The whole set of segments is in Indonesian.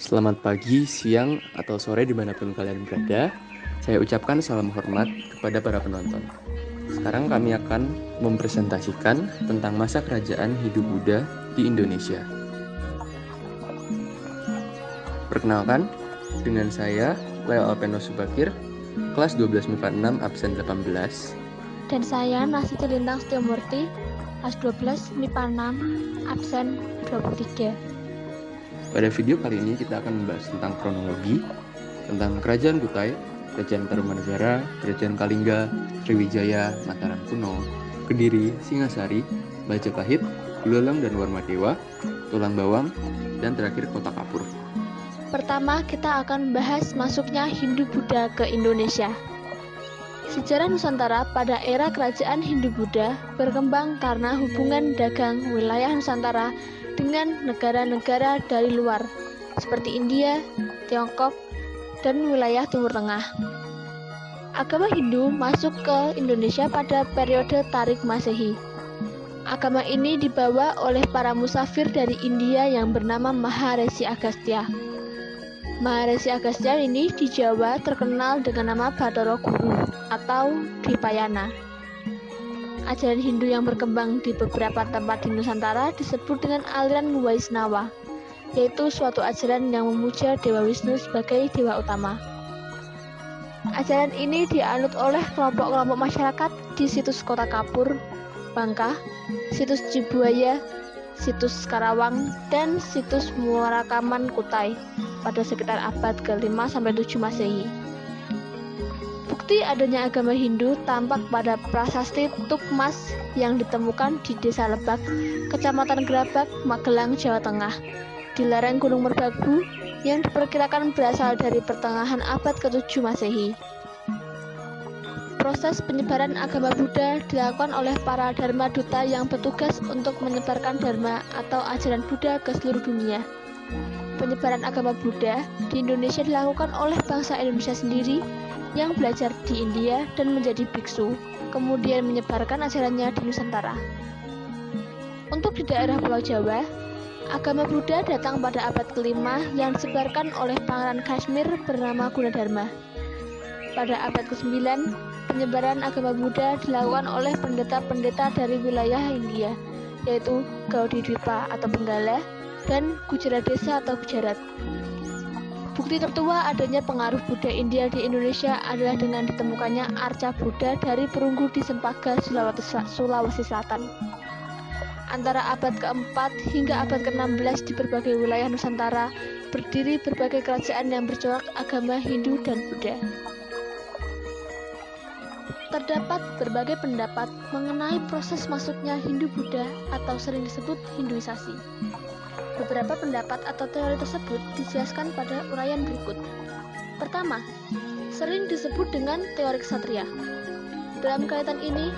Selamat pagi, siang, atau sore dimanapun kalian berada. Saya ucapkan salam hormat kepada para penonton. Sekarang kami akan mempresentasikan tentang masa kerajaan Hindu Buddha di Indonesia. Perkenalkan, dengan saya, Leo Alpeno Subakir, kelas 12 MIPA 6, absen 18. Dan saya Nasiti Lintang Setiamurti, kelas 12 MIPA 6, absen 23. Pada video kali ini kita akan membahas tentang kronologi, tentang Kerajaan Kutai, Kerajaan Tarumanegara, Kerajaan Kalingga, Sriwijaya, Mataram Kuno, Kediri, Singasari, Majapahit, Buleleng dan Warmadewa, Tulang Bawang, dan terakhir Kota Kapur. Pertama, kita akan membahas masuknya Hindu-Buddha ke Indonesia. Sejarah Nusantara pada era Kerajaan Hindu-Buddha berkembang karena hubungan dagang wilayah Nusantara dengan negara-negara dari luar, seperti India, Tiongkok, dan wilayah Timur Tengah. Agama Hindu masuk ke Indonesia pada periode Tarik Masehi. Agama ini dibawa oleh para musafir dari India yang bernama Maharesi Agastya. Maharesi Agastya ini di Jawa terkenal dengan nama Bathara Guru atau Dipayana. Ajaran Hindu yang berkembang di beberapa tempat di Nusantara disebut dengan aliran Waisnawa, yaitu suatu ajaran yang memuja Dewa Wisnu sebagai dewa utama. Ajaran ini dianut oleh kelompok-kelompok masyarakat di situs Kota Kapur, Bangka, situs Cibuaya, situs Karawang, dan situs Muarakaman Kutai pada sekitar abad ke-5-7 Masehi. Bukti adanya agama Hindu tampak pada prasasti Tukmas yang ditemukan di Desa Lebak, Kecamatan Gerabak, Magelang, Jawa Tengah, di lereng Gunung Merbabu yang diperkirakan berasal dari pertengahan abad ke-7 Masehi. Proses penyebaran agama Buddha dilakukan oleh para Dharma Duta yang bertugas untuk menyebarkan Dharma atau ajaran Buddha ke seluruh dunia. Penyebaran agama Buddha di Indonesia dilakukan oleh bangsa Indonesia sendiri yang belajar di India dan menjadi biksu, kemudian menyebarkan ajarannya di Nusantara. Untuk di daerah Pulau Jawa, agama Buddha datang pada abad ke-5 yang disebarkan oleh Pangeran Kashmir bernama Gunadarma. Pada abad ke-9, penyebaran agama Buddha dilakukan oleh pendeta-pendeta dari wilayah India, yaitu Gaudidwipa atau Benggala dan Gujaratesa atau Gujarat. Bukti tertua adanya pengaruh Buddha India di Indonesia adalah dengan ditemukannya arca Buddha dari perunggu di Sempaga, Sulawesi Selatan. Antara abad ke-4 hingga abad ke-16 di berbagai wilayah Nusantara berdiri berbagai kerajaan yang bercorak agama Hindu dan Buddha. Terdapat berbagai pendapat mengenai proses masuknya Hindu-Buddha atau sering disebut Hinduisasi. Beberapa pendapat atau teori tersebut dijelaskan pada uraian berikut. Pertama, sering disebut dengan teori ksatria. Dalam kaitan ini,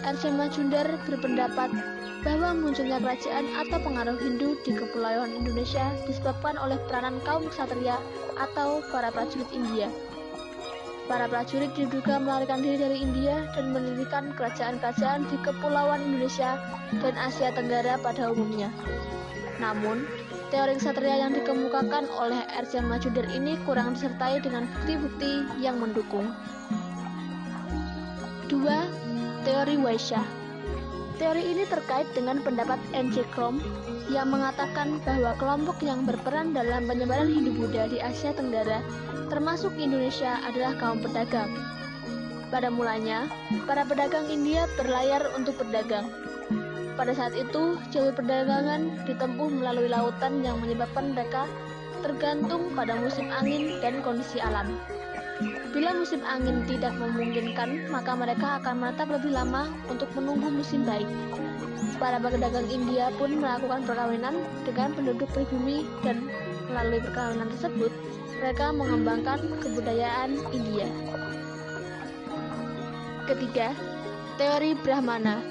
R.C. Majumdar berpendapat bahwa munculnya kerajaan atau pengaruh Hindu di kepulauan Indonesia disebabkan oleh peranan kaum ksatria atau para prajurit India. Para prajurit diduga melarikan diri dari India dan mendirikan kerajaan-kerajaan di kepulauan Indonesia dan Asia Tenggara pada umumnya. Namun, teori ksatria yang dikemukakan oleh R.C. Majumdar ini kurang disertai dengan bukti-bukti yang mendukung. 2. Teori Waisya. Teori ini terkait dengan pendapat N.J. Krom yang mengatakan bahwa kelompok yang berperan dalam penyebaran Hindu-Buddha di Asia Tenggara termasuk Indonesia adalah kaum pedagang. Pada mulanya, para pedagang India berlayar untuk berdagang. Pada saat itu, jalur perdagangan ditempuh melalui lautan yang menyebabkan mereka tergantung pada musim angin dan kondisi alam. Bila musim angin tidak memungkinkan, maka mereka akan menetap lebih lama untuk menunggu musim baik. Para pedagang India pun melakukan perkawinan dengan penduduk pribumi dan melalui perkawinan tersebut, mereka mengembangkan kebudayaan India. Ketiga, teori Brahmana.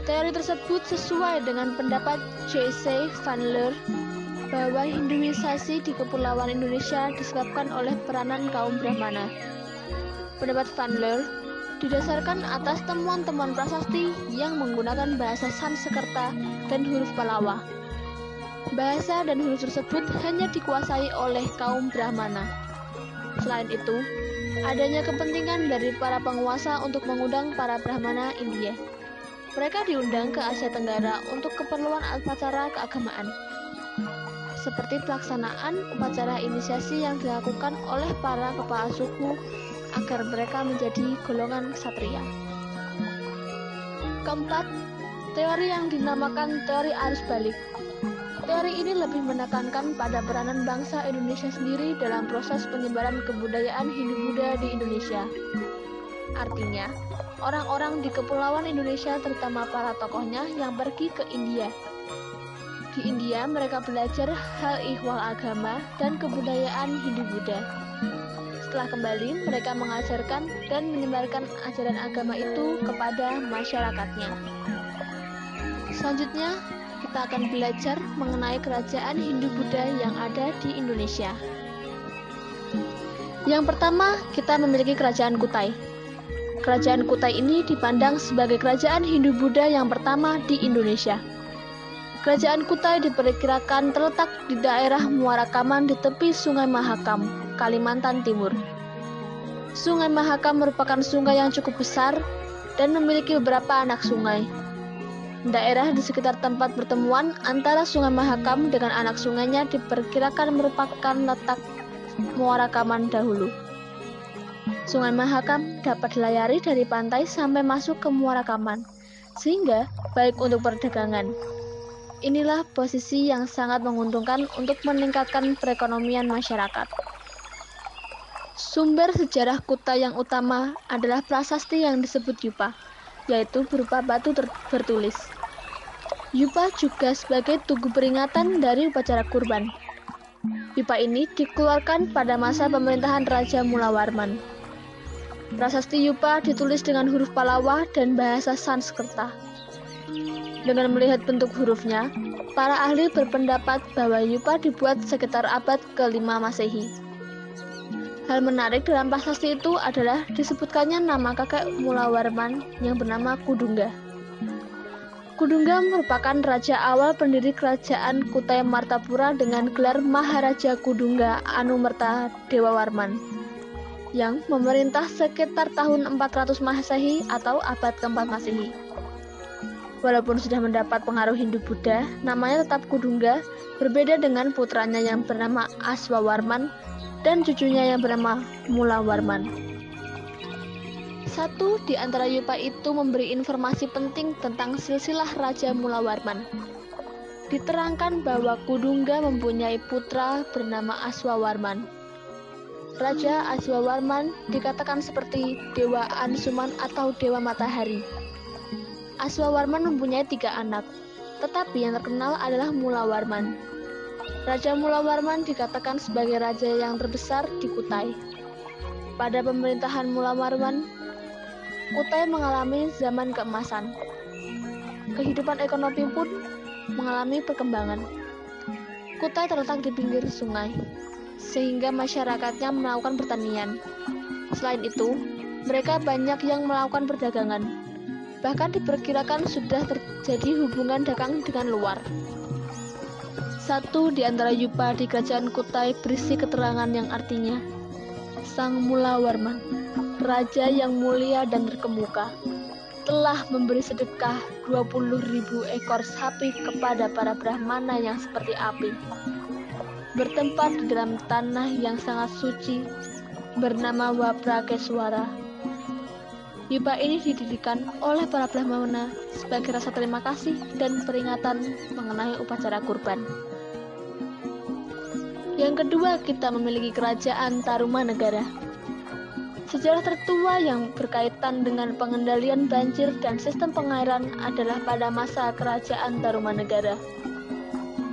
Teori tersebut sesuai dengan pendapat J.C. Van Leur bahwa Hinduisasi di kepulauan Indonesia disebabkan oleh peranan kaum Brahmana. Pendapat Van Leur didasarkan atas temuan-temuan prasasti yang menggunakan bahasa Sanskerta dan huruf Pallava. Bahasa dan hulu tersebut hanya dikuasai oleh kaum Brahmana. Selain itu, adanya kepentingan dari para penguasa untuk mengundang para Brahmana India. Mereka diundang ke Asia Tenggara untuk keperluan upacara keagamaan, seperti pelaksanaan upacara inisiasi yang dilakukan oleh para kepala suku agar mereka menjadi golongan ksatria. Keempat, teori yang dinamakan teori arus balik. Teori ini lebih menekankan pada peranan bangsa Indonesia sendiri dalam proses penyebaran kebudayaan Hindu-Buddha di Indonesia. Artinya, orang-orang di kepulauan Indonesia terutama para tokohnya yang pergi ke India. Di India, mereka belajar hal ihwal agama dan kebudayaan Hindu-Buddha. Setelah kembali, mereka mengajarkan dan menyebarkan ajaran agama itu kepada masyarakatnya. Selanjutnya, kita akan belajar mengenai kerajaan Hindu-Buddha yang ada di Indonesia. Yang pertama, kita memiliki kerajaan Kutai. Kerajaan Kutai ini dipandang sebagai kerajaan Hindu-Buddha yang pertama di Indonesia. Kerajaan Kutai diperkirakan terletak di daerah Muara Kaman di tepi Sungai Mahakam, Kalimantan Timur. Sungai Mahakam merupakan sungai yang cukup besar dan memiliki beberapa anak sungai. Daerah di sekitar tempat pertemuan antara Sungai Mahakam dengan anak sungainya diperkirakan merupakan letak Muara Kaman dahulu. Sungai Mahakam dapat dilayari dari pantai sampai masuk ke Muara Kaman, sehingga baik untuk perdagangan. Inilah posisi yang sangat menguntungkan untuk meningkatkan perekonomian masyarakat. Sumber sejarah Kutai yang utama adalah prasasti yang disebut Yupa, yaitu berupa batu bertulis. Yupa juga sebagai tugu peringatan dari upacara kurban. Yupa ini dikeluarkan pada masa pemerintahan Raja Mulawarman. Prasasti Yupa ditulis dengan huruf Palawa dan bahasa Sanskerta. Dengan melihat bentuk hurufnya, para ahli berpendapat bahwa Yupa dibuat sekitar abad ke-5 Masehi. Hal menarik dalam prasasti itu adalah disebutkannya nama kakek Mulawarman yang bernama Kudungga. Kudungga merupakan raja awal pendiri kerajaan Kutai Martapura dengan gelar Maharaja Kudungga Anumerta Dewawarman yang memerintah sekitar tahun 400 Masehi atau abad ke-4 Masehi. Walaupun sudah mendapat pengaruh Hindu-Buddha, namanya tetap Kudungga, berbeda dengan putranya yang bernama Aswawarman dan cucunya yang bernama Mulawarman. Satu di antara Yupa itu memberi informasi penting tentang silsilah Raja Mulawarman. Diterangkan bahwa Kudungga mempunyai putra bernama Aswawarman. Raja Aswawarman dikatakan seperti Dewa Ansuman atau Dewa Matahari. Aswawarman mempunyai 3 anak, tetapi yang terkenal adalah Mulawarman. Raja Mulawarman dikatakan sebagai raja yang terbesar di Kutai. Pada pemerintahan Mulawarman, Kutai mengalami zaman keemasan. Kehidupan ekonomi pun mengalami perkembangan. Kutai terletak di pinggir sungai, sehingga masyarakatnya melakukan pertanian. Selain itu, mereka banyak yang melakukan perdagangan. Bahkan diperkirakan sudah terjadi hubungan dagang dengan luar. Satu di antara Yupa di kerajaan Kutai berisi keterangan yang artinya, Sang Mulawarman, raja yang mulia dan terkemuka, telah memberi sedekah 20.000 ekor sapi kepada para Brahmana yang seperti api, bertempat di dalam tanah yang sangat suci, bernama Waprakeswara. Yupa ini didirikan oleh para Brahmana sebagai rasa terima kasih dan peringatan mengenai upacara kurban. Yang kedua, kita memiliki kerajaan Tarumanegara. Sejarah tertua yang berkaitan dengan pengendalian banjir dan sistem pengairan adalah pada masa kerajaan Tarumanegara.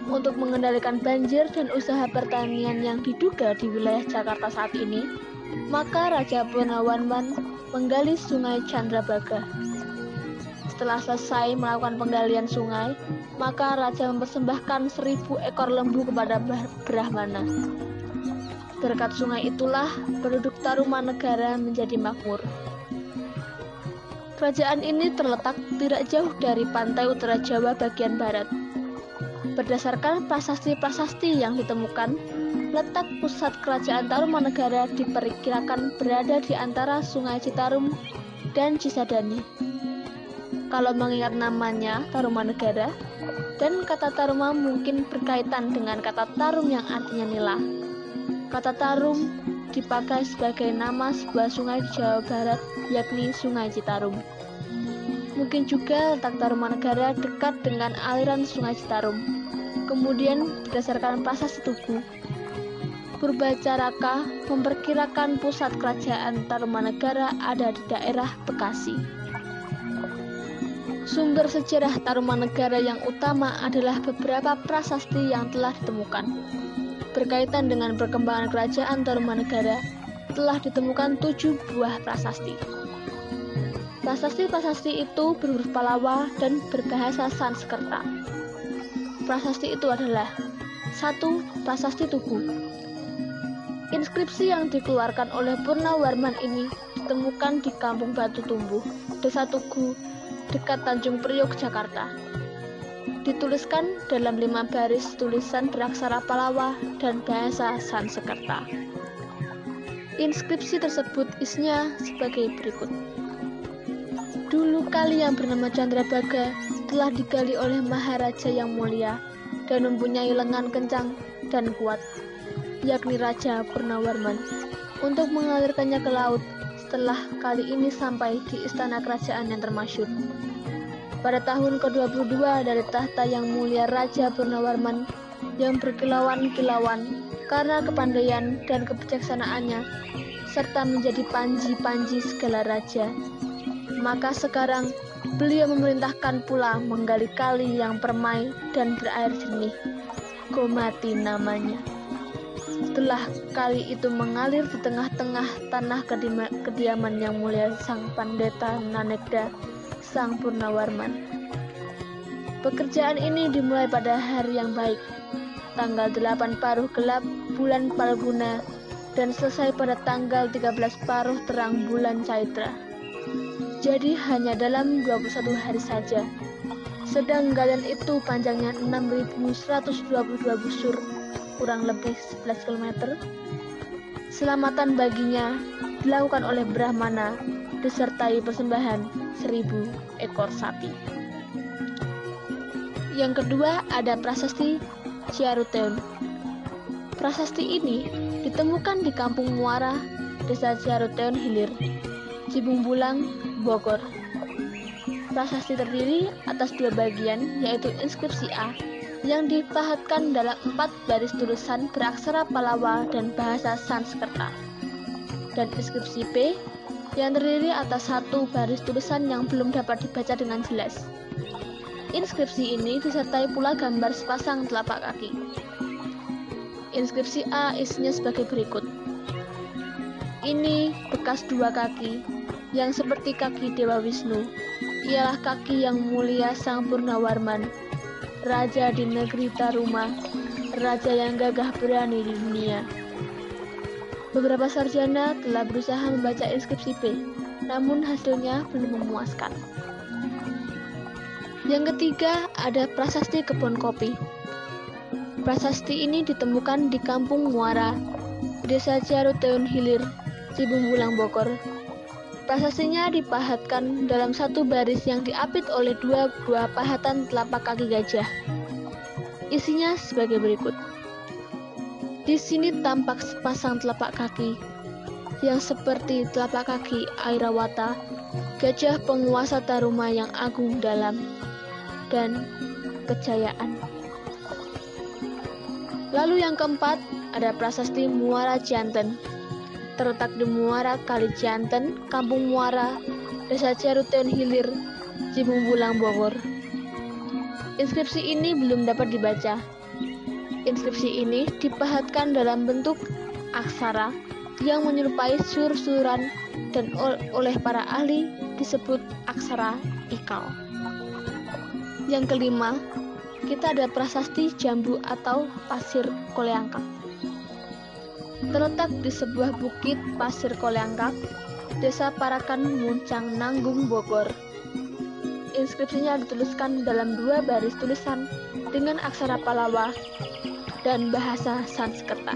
Untuk mengendalikan banjir dan usaha pertanian yang diduga di wilayah Jakarta saat ini, maka Raja Mulawarman menggali sungai Chandrabaga. Setelah selesai melakukan penggalian sungai, maka raja mempersembahkan 1000 ekor lembu kepada Brahmana. Berkat sungai itulah penduduk Tarumanegara menjadi makmur. Kerajaan ini terletak tidak jauh dari pantai utara Jawa bagian barat. Berdasarkan prasasti-prasasti yang ditemukan, letak pusat kerajaan Tarumanegara diperkirakan berada di antara Sungai Citarum dan Cisadane. Kalau mengingat namanya Tarumanegara, dan kata Taruma mungkin berkaitan dengan kata tarum yang artinya nila. Kata tarum dipakai sebagai nama sebuah sungai di Jawa Barat, yakni Sungai Citarum. Mungkin juga letak Tarumanegara dekat dengan aliran Sungai Citarum. Kemudian berdasarkan prasasti Tugu, Purbacaraka memperkirakan pusat kerajaan Tarumanegara ada di daerah Bekasi. Sumber sejarah Tarumanegara yang utama adalah beberapa prasasti yang telah ditemukan. Berkaitan dengan perkembangan kerajaan Tarumanegara, telah ditemukan 7 buah prasasti. Prasasti-prasasti itu berhuruf Palawa dan berbahasa Sanskerta. Prasasti itu adalah 1. Prasasti Tugu. Inskripsi yang dikeluarkan oleh Purnawarman ini ditemukan di Kampung Batu Tumbuh, Desa Tugu, dekat Tanjung Priok, Jakarta. Dituliskan dalam 5 baris tulisan beraksara Palawa dan bahasa Sanskerta. Inskripsi tersebut isinya sebagai berikut. Dulu kali yang bernama Candrabaga telah digali oleh Maharaja yang mulia dan mempunyai lengan kencang dan kuat, yakni Raja Purnawarman, untuk mengalirkannya ke laut setelah kali ini sampai di istana kerajaan yang termasyhur. Pada tahun ke-22 dari tahta yang mulia Raja Purnawarman yang berkilauan-kilauan karena kepandaian dan kebijaksanaannya serta menjadi panji-panji segala raja, maka sekarang beliau memerintahkan pula menggali kali yang permai dan berair jernih, Gomati namanya. Setelah kali itu mengalir di tengah-tengah tanah kediaman yang mulia Sang Pandeta Nanegda Sang Purnawarman. Pekerjaan ini dimulai pada hari yang baik, tanggal 8 Paruh Gelap bulan Palguna, dan selesai pada tanggal 13 Paruh Terang bulan Caitra. Jadi hanya dalam 21 hari saja. Sedang galian itu panjangnya 6.122 busur, kurang lebih 11 km. Selamatan baginya dilakukan oleh Brahmana disertai persembahan 1.000 ekor sapi. Yang kedua ada prasasti Ciaruteun. Prasasti ini ditemukan di Kampung Muara, Desa Ciaruteun Hilir, Cibung Bulang, Bogor. Prasasti terdiri atas 2 bagian, yaitu inskripsi A yang dipahatkan dalam 4 baris tulisan beraksara Palawa dan bahasa Sanskerta, dan inskripsi B yang terdiri atas 1 baris tulisan yang belum dapat dibaca dengan jelas. Inskripsi ini disertai pula gambar sepasang telapak kaki. Inskripsi A isinya sebagai berikut. Ini bekas 2 kaki yang seperti kaki Dewa Wisnu, ialah kaki yang mulia Sang Purnawarman, Raja di negeri Taruma, raja yang gagah berani di dunia. Beberapa sarjana telah berusaha membaca inskripsi B, namun hasilnya belum memuaskan. Yang ketiga ada prasasti kebun kopi. Prasasti ini ditemukan di Kampung Muara, Desa Ciaruteun Hilir, Cibung Bulang, Bogor. Prasastinya dipahatkan dalam 1 baris yang diapit oleh 2 buah pahatan telapak kaki gajah. Isinya sebagai berikut. Di sini tampak sepasang telapak kaki yang seperti telapak kaki Airawata, gajah penguasa Taruma yang agung dalam dan kejayaan. Lalu yang keempat ada prasasti Muara Cianten. Terletak di Muara Kali Cianten, Kampung Muara, Desa Ciaruteun Hilir, Cibung Bulang, Bogor. Inskripsi ini belum dapat dibaca. Inskripsi ini dipahatkan dalam bentuk aksara yang menyerupai sur-suran dan oleh para ahli disebut aksara ikal. Yang kelima, kita ada prasasti Jambu atau Pasir Koleangkap. Terletak di sebuah bukit Pasir Koleangkap, Desa Parakan, Muncang, Nanggung, Bogor. Inskripsinya dituliskan dalam 2 baris tulisan dengan aksara Pallava dan bahasa Sanskerta.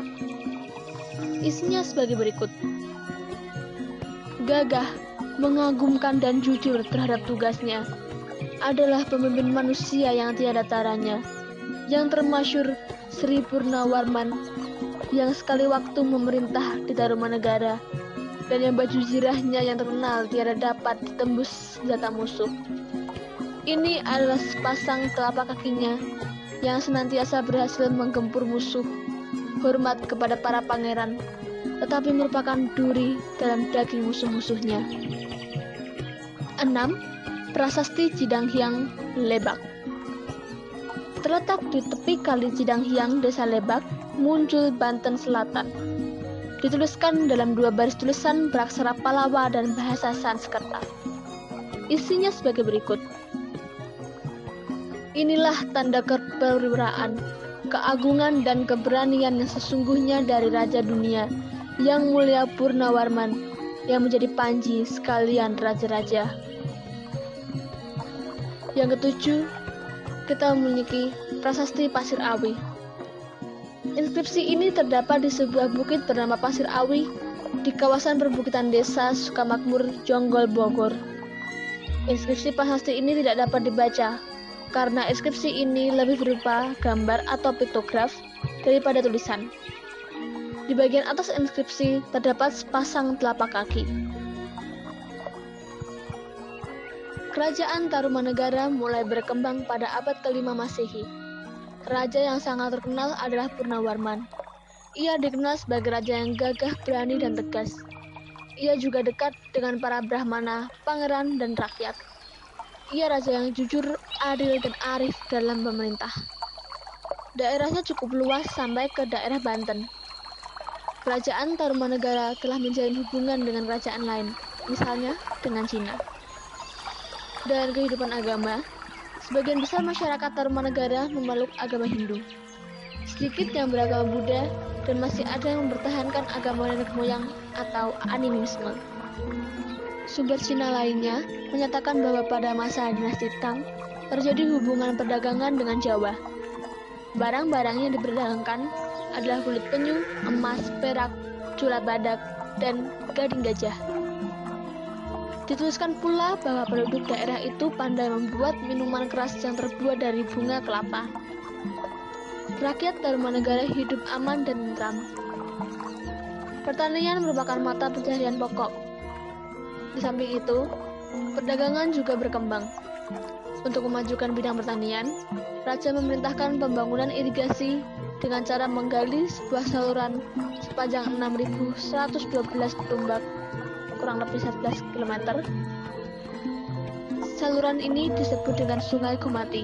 Isinya sebagai berikut. Gagah, mengagumkan dan jujur terhadap tugasnya, adalah pemimpin manusia yang tiada taranya, yang termasyhur Sri Purnawarman, yang sekali waktu memerintah di Tarumanegara, dan yang baju zirahnya yang terkenal tiada dapat ditembus senjata musuh. Ini adalah sepasang telapak kakinya yang senantiasa berhasil menggempur musuh, hormat kepada para pangeran, tetapi merupakan duri dalam daging musuh-musuhnya. 6. Prasasti Cidanghyang, Lebak. Terletak di tepi kali Cidanghyang, Desa Lebak, Muncul, Banten Selatan. Dituliskan dalam 2 baris tulisan beraksara Pallava dan bahasa Sanskerta. Isinya sebagai berikut. Inilah tanda keperwiraan, keagungan dan keberanian yang sesungguhnya dari Raja Dunia, Yang Mulia Purnawarman, yang menjadi panji sekalian raja-raja. Yang ketujuh, kita memiliki Prasasti Pasir Awi. Inskripsi ini terdapat di sebuah bukit bernama Pasir Awi di kawasan perbukitan Desa Sukamakmur, Jonggol, Bogor. Inskripsi prasasti ini tidak dapat dibaca karena inskripsi ini lebih berupa gambar atau piktograf daripada tulisan. Di bagian atas inskripsi terdapat sepasang telapak kaki. Kerajaan Tarumanegara mulai berkembang pada abad ke-5 Masehi. Raja yang sangat terkenal adalah Purnawarman. Ia dikenal sebagai raja yang gagah, berani, dan tegas. Ia juga dekat dengan para brahmana, pangeran, dan rakyat. Ia raja yang jujur, adil, dan arif dalam memerintah. Daerahnya cukup luas sampai ke daerah Banten. Kerajaan Tarumanegara telah menjalin hubungan dengan kerajaan lain, misalnya dengan Cina. Dan kehidupan agama, sebagian besar masyarakat Tarumanegara memeluk agama Hindu. Sedikit yang beragama Buddha, dan masih ada yang mempertahankan agama nenek moyang atau animisme. Sumber Cina lainnya menyatakan bahwa pada masa dinasti Tang terjadi hubungan perdagangan dengan Jawa. Barang-barang yang diperdagangkan adalah kulit penyu, emas, perak, curat badak, dan gading gajah. Dituliskan pula bahwa penduduk daerah itu pandai membuat minuman keras yang terbuat dari bunga kelapa. Rakyat Tarumanegara hidup aman dan tentram. Pertanian merupakan mata pencaharian pokok. Di samping itu, perdagangan juga berkembang. Untuk memajukan bidang pertanian, Raja memerintahkan pembangunan irigasi dengan cara menggali sebuah saluran sepanjang 6.112 tombak, kurang lebih 11 km. Saluran ini disebut dengan Sungai Gumati.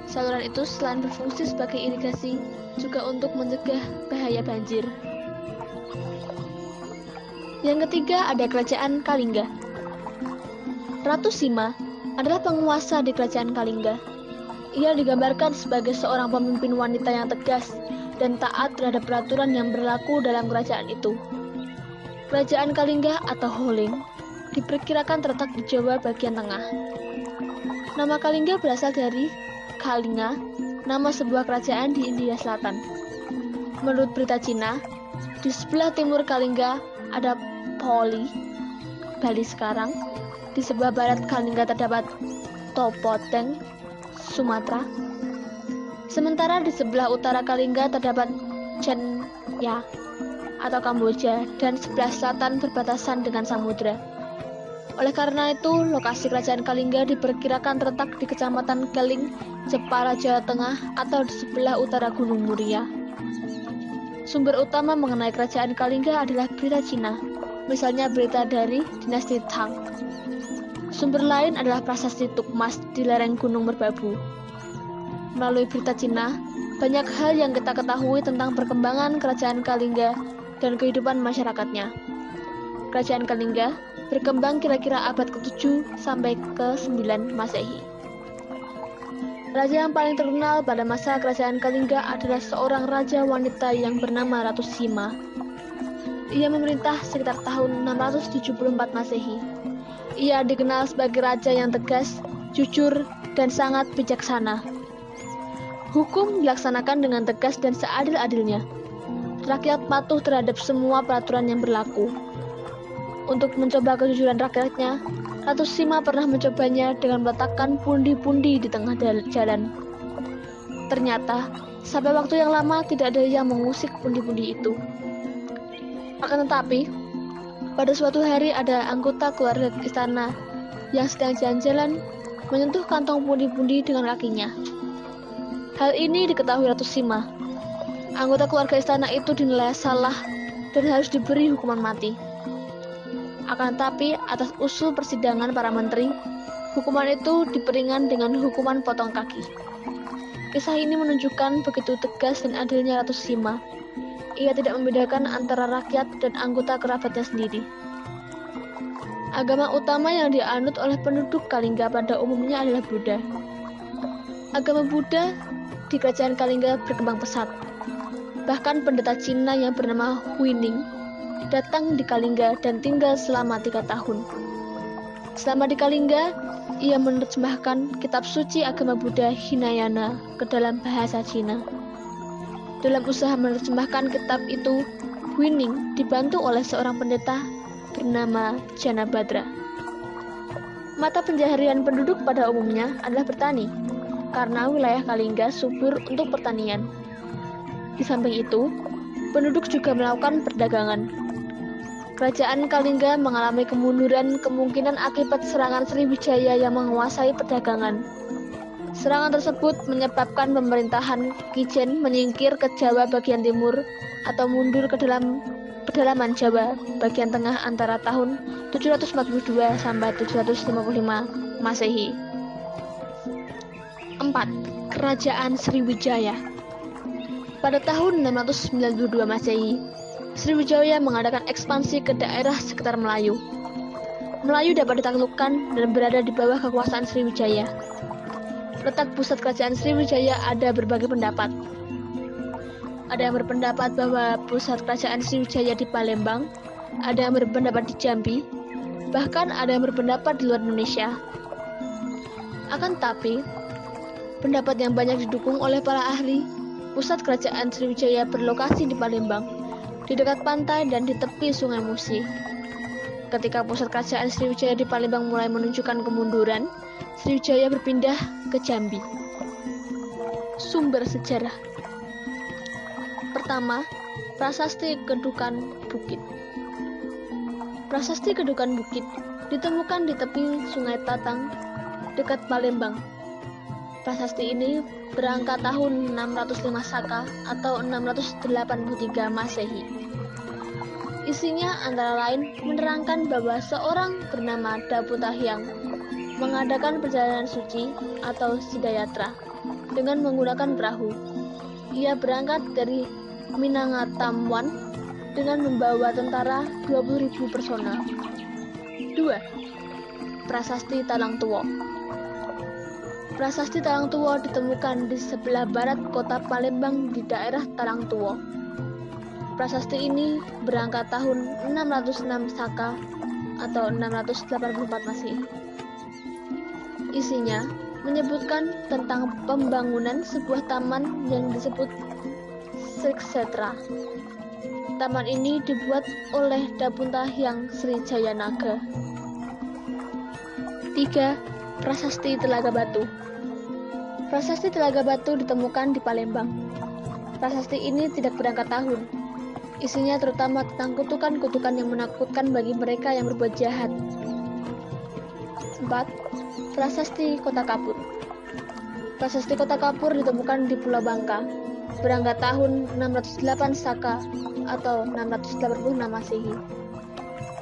Saluran itu selain berfungsi sebagai irigasi, juga untuk mencegah bahaya banjir. Yang ketiga ada Kerajaan Kalingga. Ratu Sima adalah penguasa di Kerajaan Kalingga. Ia digambarkan sebagai seorang pemimpin wanita yang tegas dan taat terhadap peraturan yang berlaku dalam kerajaan itu. Kerajaan Kalingga atau Holeng diperkirakan terletak di Jawa bagian tengah. Nama Kalingga berasal dari Kalinga, nama sebuah kerajaan di India Selatan. Menurut berita Cina, di sebelah timur Kalingga ada Poli, Bali sekarang. Di sebelah barat Kalingga terdapat Topoteng, Sumatera. Sementara di sebelah utara Kalingga terdapat Chenya atau Kamboja, dan sebelah selatan berbatasan dengan samudra. Oleh karena itu, lokasi Kerajaan Kalingga diperkirakan terletak di Kecamatan Keling, Jepara, Jawa Tengah, atau di sebelah utara Gunung Muria. Sumber utama mengenai Kerajaan Kalingga adalah berita Cina, misalnya berita dari dinasti Tang. Sumber lain adalah prasasti Tukmas di lereng Gunung Merbabu. Melalui berita Cina, banyak hal yang kita ketahui tentang perkembangan Kerajaan Kalingga dan kehidupan masyarakatnya. Kerajaan Kalingga berkembang kira-kira abad ke-7 sampai ke-9 Masehi. Raja yang paling terkenal pada masa Kerajaan Kalingga adalah seorang raja wanita yang bernama Ratu Sima. Ia memerintah sekitar tahun 674 Masehi. Ia dikenal sebagai raja yang tegas, jujur, dan sangat bijaksana. Hukum dilaksanakan dengan tegas dan seadil-adilnya. Rakyat patuh terhadap semua peraturan yang berlaku. Untuk mencoba kejujuran rakyatnya, Ratu Sima pernah mencobanya dengan meletakkan pundi-pundi di tengah jalan. Ternyata, sampai waktu yang lama tidak ada yang mengusik pundi-pundi itu. Akan tetapi, pada suatu hari ada anggota keluarga istana yang sedang jalan-jalan menyentuh kantong pundi-pundi dengan kakinya. Hal ini diketahui Ratu Sima. Anggota keluarga istana itu dinilai salah dan harus diberi hukuman mati. Akan tetapi, atas usul persidangan para menteri, hukuman itu diperingan dengan hukuman potong kaki. Kisah ini menunjukkan begitu tegas dan adilnya Ratu Sima. Ia tidak membedakan antara rakyat dan anggota kerabatnya sendiri. Agama utama yang dianut oleh penduduk Kalingga pada umumnya adalah Buddha. Agama Buddha di kerajaan Kalingga berkembang pesat. Bahkan pendeta Cina yang bernama Huining datang di Kalingga dan tinggal selama 3 tahun. Selama di Kalingga, ia menerjemahkan kitab suci agama Buddha Hinayana ke dalam bahasa Cina. Dalam usaha menerjemahkan kitab itu, Huining dibantu oleh seorang pendeta bernama Janabhadra. Mata pencaharian penduduk pada umumnya adalah bertani, karena wilayah Kalingga subur untuk pertanian. Di samping itu, penduduk juga melakukan perdagangan. Kerajaan Kalingga mengalami kemunduran kemungkinan akibat serangan Sriwijaya yang menguasai perdagangan. Serangan tersebut menyebabkan pemerintahan Kijen menyingkir ke Jawa bagian timur atau mundur ke dalam pedalaman Jawa bagian tengah antara tahun 742 sampai 755 Masehi. 4. Kerajaan Sriwijaya. Pada tahun 692 Masehi, Sriwijaya mengadakan ekspansi ke daerah sekitar Melayu. Melayu dapat ditaklukkan dan berada di bawah kekuasaan Sriwijaya. Letak pusat kerajaan Sriwijaya ada berbagai pendapat. Ada yang berpendapat bahwa pusat kerajaan Sriwijaya di Palembang, ada yang berpendapat di Jambi, bahkan ada yang berpendapat di luar Indonesia. Akan tetapi, pendapat yang banyak didukung oleh para ahli, pusat kerajaan Sriwijaya berlokasi di Palembang, di dekat pantai dan di tepi Sungai Musi. Ketika pusat kerajaan Sriwijaya di Palembang mulai menunjukkan kemunduran, Sriwijaya berpindah ke Jambi. Sumber sejarah. Pertama, Prasasti Kedukan Bukit. Prasasti Kedukan Bukit ditemukan di tepi Sungai Tatang, dekat Palembang. Prasasti ini berangkat tahun 605 Saka atau 683 Masehi. Isinya antara lain menerangkan bahwa seorang bernama Daputahyang mengadakan perjalanan suci atau Sidayatra dengan menggunakan perahu. Ia berangkat dari Minangatamwan dengan membawa tentara 20.000 personel. 2. Prasasti Talang Tuwo. Prasasti Talang Tuwo ditemukan di sebelah barat kota Palembang di daerah Talang Tuwo. Prasasti ini berangkat tahun 606 Saka atau 684 Masehi. Isinya menyebutkan tentang pembangunan sebuah taman yang disebut Sriksetra. Taman ini dibuat oleh Daputahyang Sri Jayanaga. 3. Prasasti Telaga Batu. Prasasti Telaga Batu ditemukan di Palembang. Prasasti ini tidak berangkat tahun. Isinya terutama tentang kutukan-kutukan yang menakutkan bagi mereka yang berbuat jahat. 4. Prasasti Kota Kapur. Prasasti Kota Kapur ditemukan di Pulau Bangka. Berangkat tahun 608 Saka atau 686 Masehi.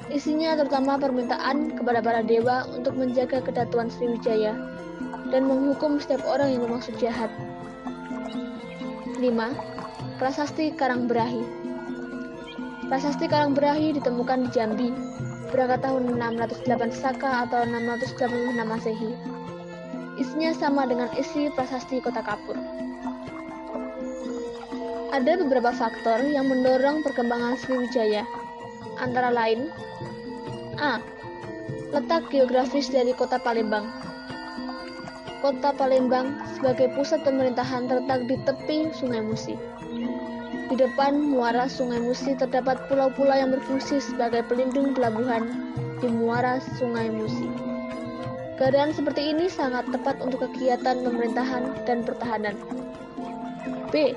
Isinya terutama permintaan kepada para dewa untuk menjaga kedatuan Sriwijaya dan menghukum setiap orang yang bermaksud jahat. 5. Prasasti Karangberahi. Prasasti Karangberahi ditemukan di Jambi, berangkat tahun 608 Saka atau 686 Masehi. Isinya sama dengan isi Prasasti Kota Kapur. Ada beberapa faktor yang mendorong perkembangan Sriwijaya, antara lain: A. Letak geografis dari kota Palembang. Kota Palembang sebagai pusat pemerintahan terletak di tepi Sungai Musi. Di depan muara Sungai Musi terdapat pulau-pulau yang berfungsi sebagai pelindung pelabuhan di muara Sungai Musi. Keadaan seperti ini sangat tepat untuk kegiatan pemerintahan dan pertahanan. B.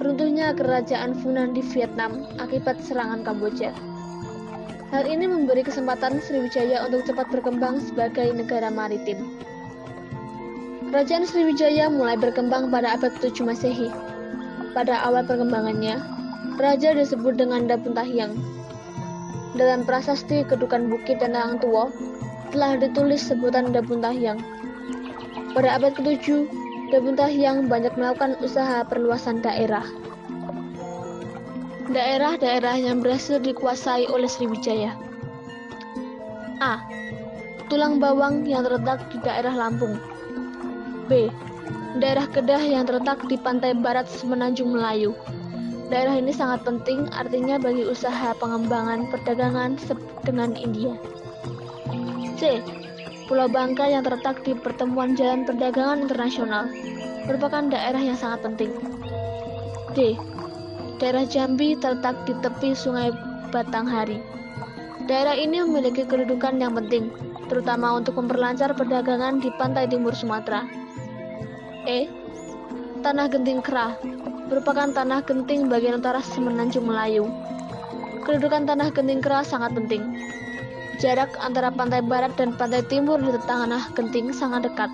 Runtuhnya kerajaan Funan di Vietnam akibat serangan Kamboja. Hal ini memberi kesempatan Sriwijaya untuk cepat berkembang sebagai negara maritim. Kerajaan Sriwijaya mulai berkembang pada abad 7 Masehi. Pada awal perkembangannya, raja disebut dengan Dapuntahyang. Dalam prasasti Kedukan Bukit dan Lang Tuo telah ditulis sebutan Dapuntahyang. Pada abad ke-7, Dapuntahyang banyak melakukan usaha perluasan daerah. Daerah-daerah yang berhasil dikuasai oleh Sriwijaya. A. Tulang Bawang yang terletak di daerah Lampung. B. Daerah Kedah yang terletak di pantai barat Semenanjung Melayu. Daerah ini sangat penting artinya bagi usaha pengembangan perdagangan dengan India. C. Pulau Bangka yang terletak di pertemuan jalan perdagangan internasional merupakan daerah yang sangat penting. D. Daerah Jambi terletak di tepi Sungai Batanghari. Daerah ini memiliki kedudukan yang penting, terutama untuk memperlancar perdagangan di pantai timur Sumatera. E. Tanah Genting Kera merupakan tanah genting bagian utara Semenanjung Melayu. Kedudukan tanah Genting Kera sangat penting. Jarak antara pantai barat dan pantai timur di tanah genting sangat dekat,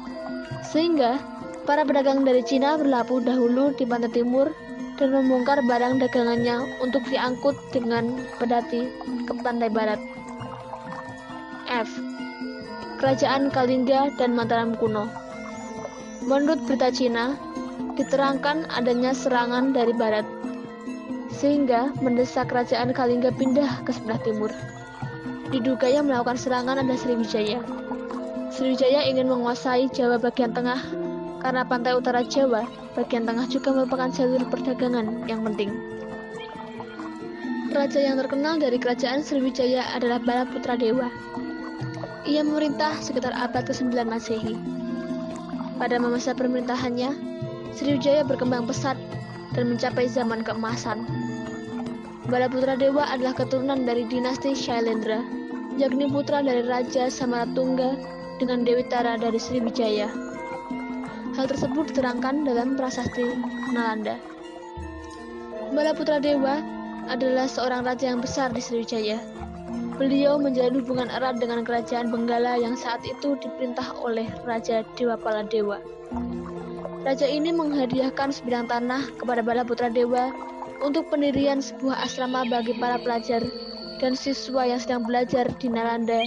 sehingga para pedagang dari Cina berlabuh dahulu di pantai timur dan membongkar barang dagangannya untuk diangkut dengan pedati ke pantai barat. F. Kerajaan Kalingga dan Mataram kuno. Menurut berita Cina, diterangkan adanya serangan dari barat, sehingga mendesak kerajaan Kalingga pindah ke sebelah timur. Diduga yang melakukan serangan adalah Sriwijaya. Sriwijaya ingin menguasai Jawa bagian tengah, karena pantai utara Jawa bagian tengah juga merupakan jalur perdagangan yang penting. Raja yang terkenal dari kerajaan Sriwijaya adalah Balaputra Dewa. Ia memerintah sekitar abad ke-9 Masehi. Pada masa pemerintahannya, Sriwijaya berkembang pesat dan mencapai zaman keemasan. Balaputra Dewa adalah keturunan dari dinasti Shailendra, yakni putra dari Raja Samaratungga dengan Dewi Tara dari Sriwijaya. Hal tersebut diterangkan dalam prasasti Nalanda. Balaputra Dewa adalah seorang raja yang besar di Sriwijaya. Beliau menjalin hubungan erat dengan kerajaan Benggala yang saat itu diperintah oleh Raja Dewapala Dewa. Raja ini menghadiahkan sebidang tanah kepada Balaputra Dewa untuk pendirian sebuah asrama bagi para pelajar dan siswa yang sedang belajar di Nalanda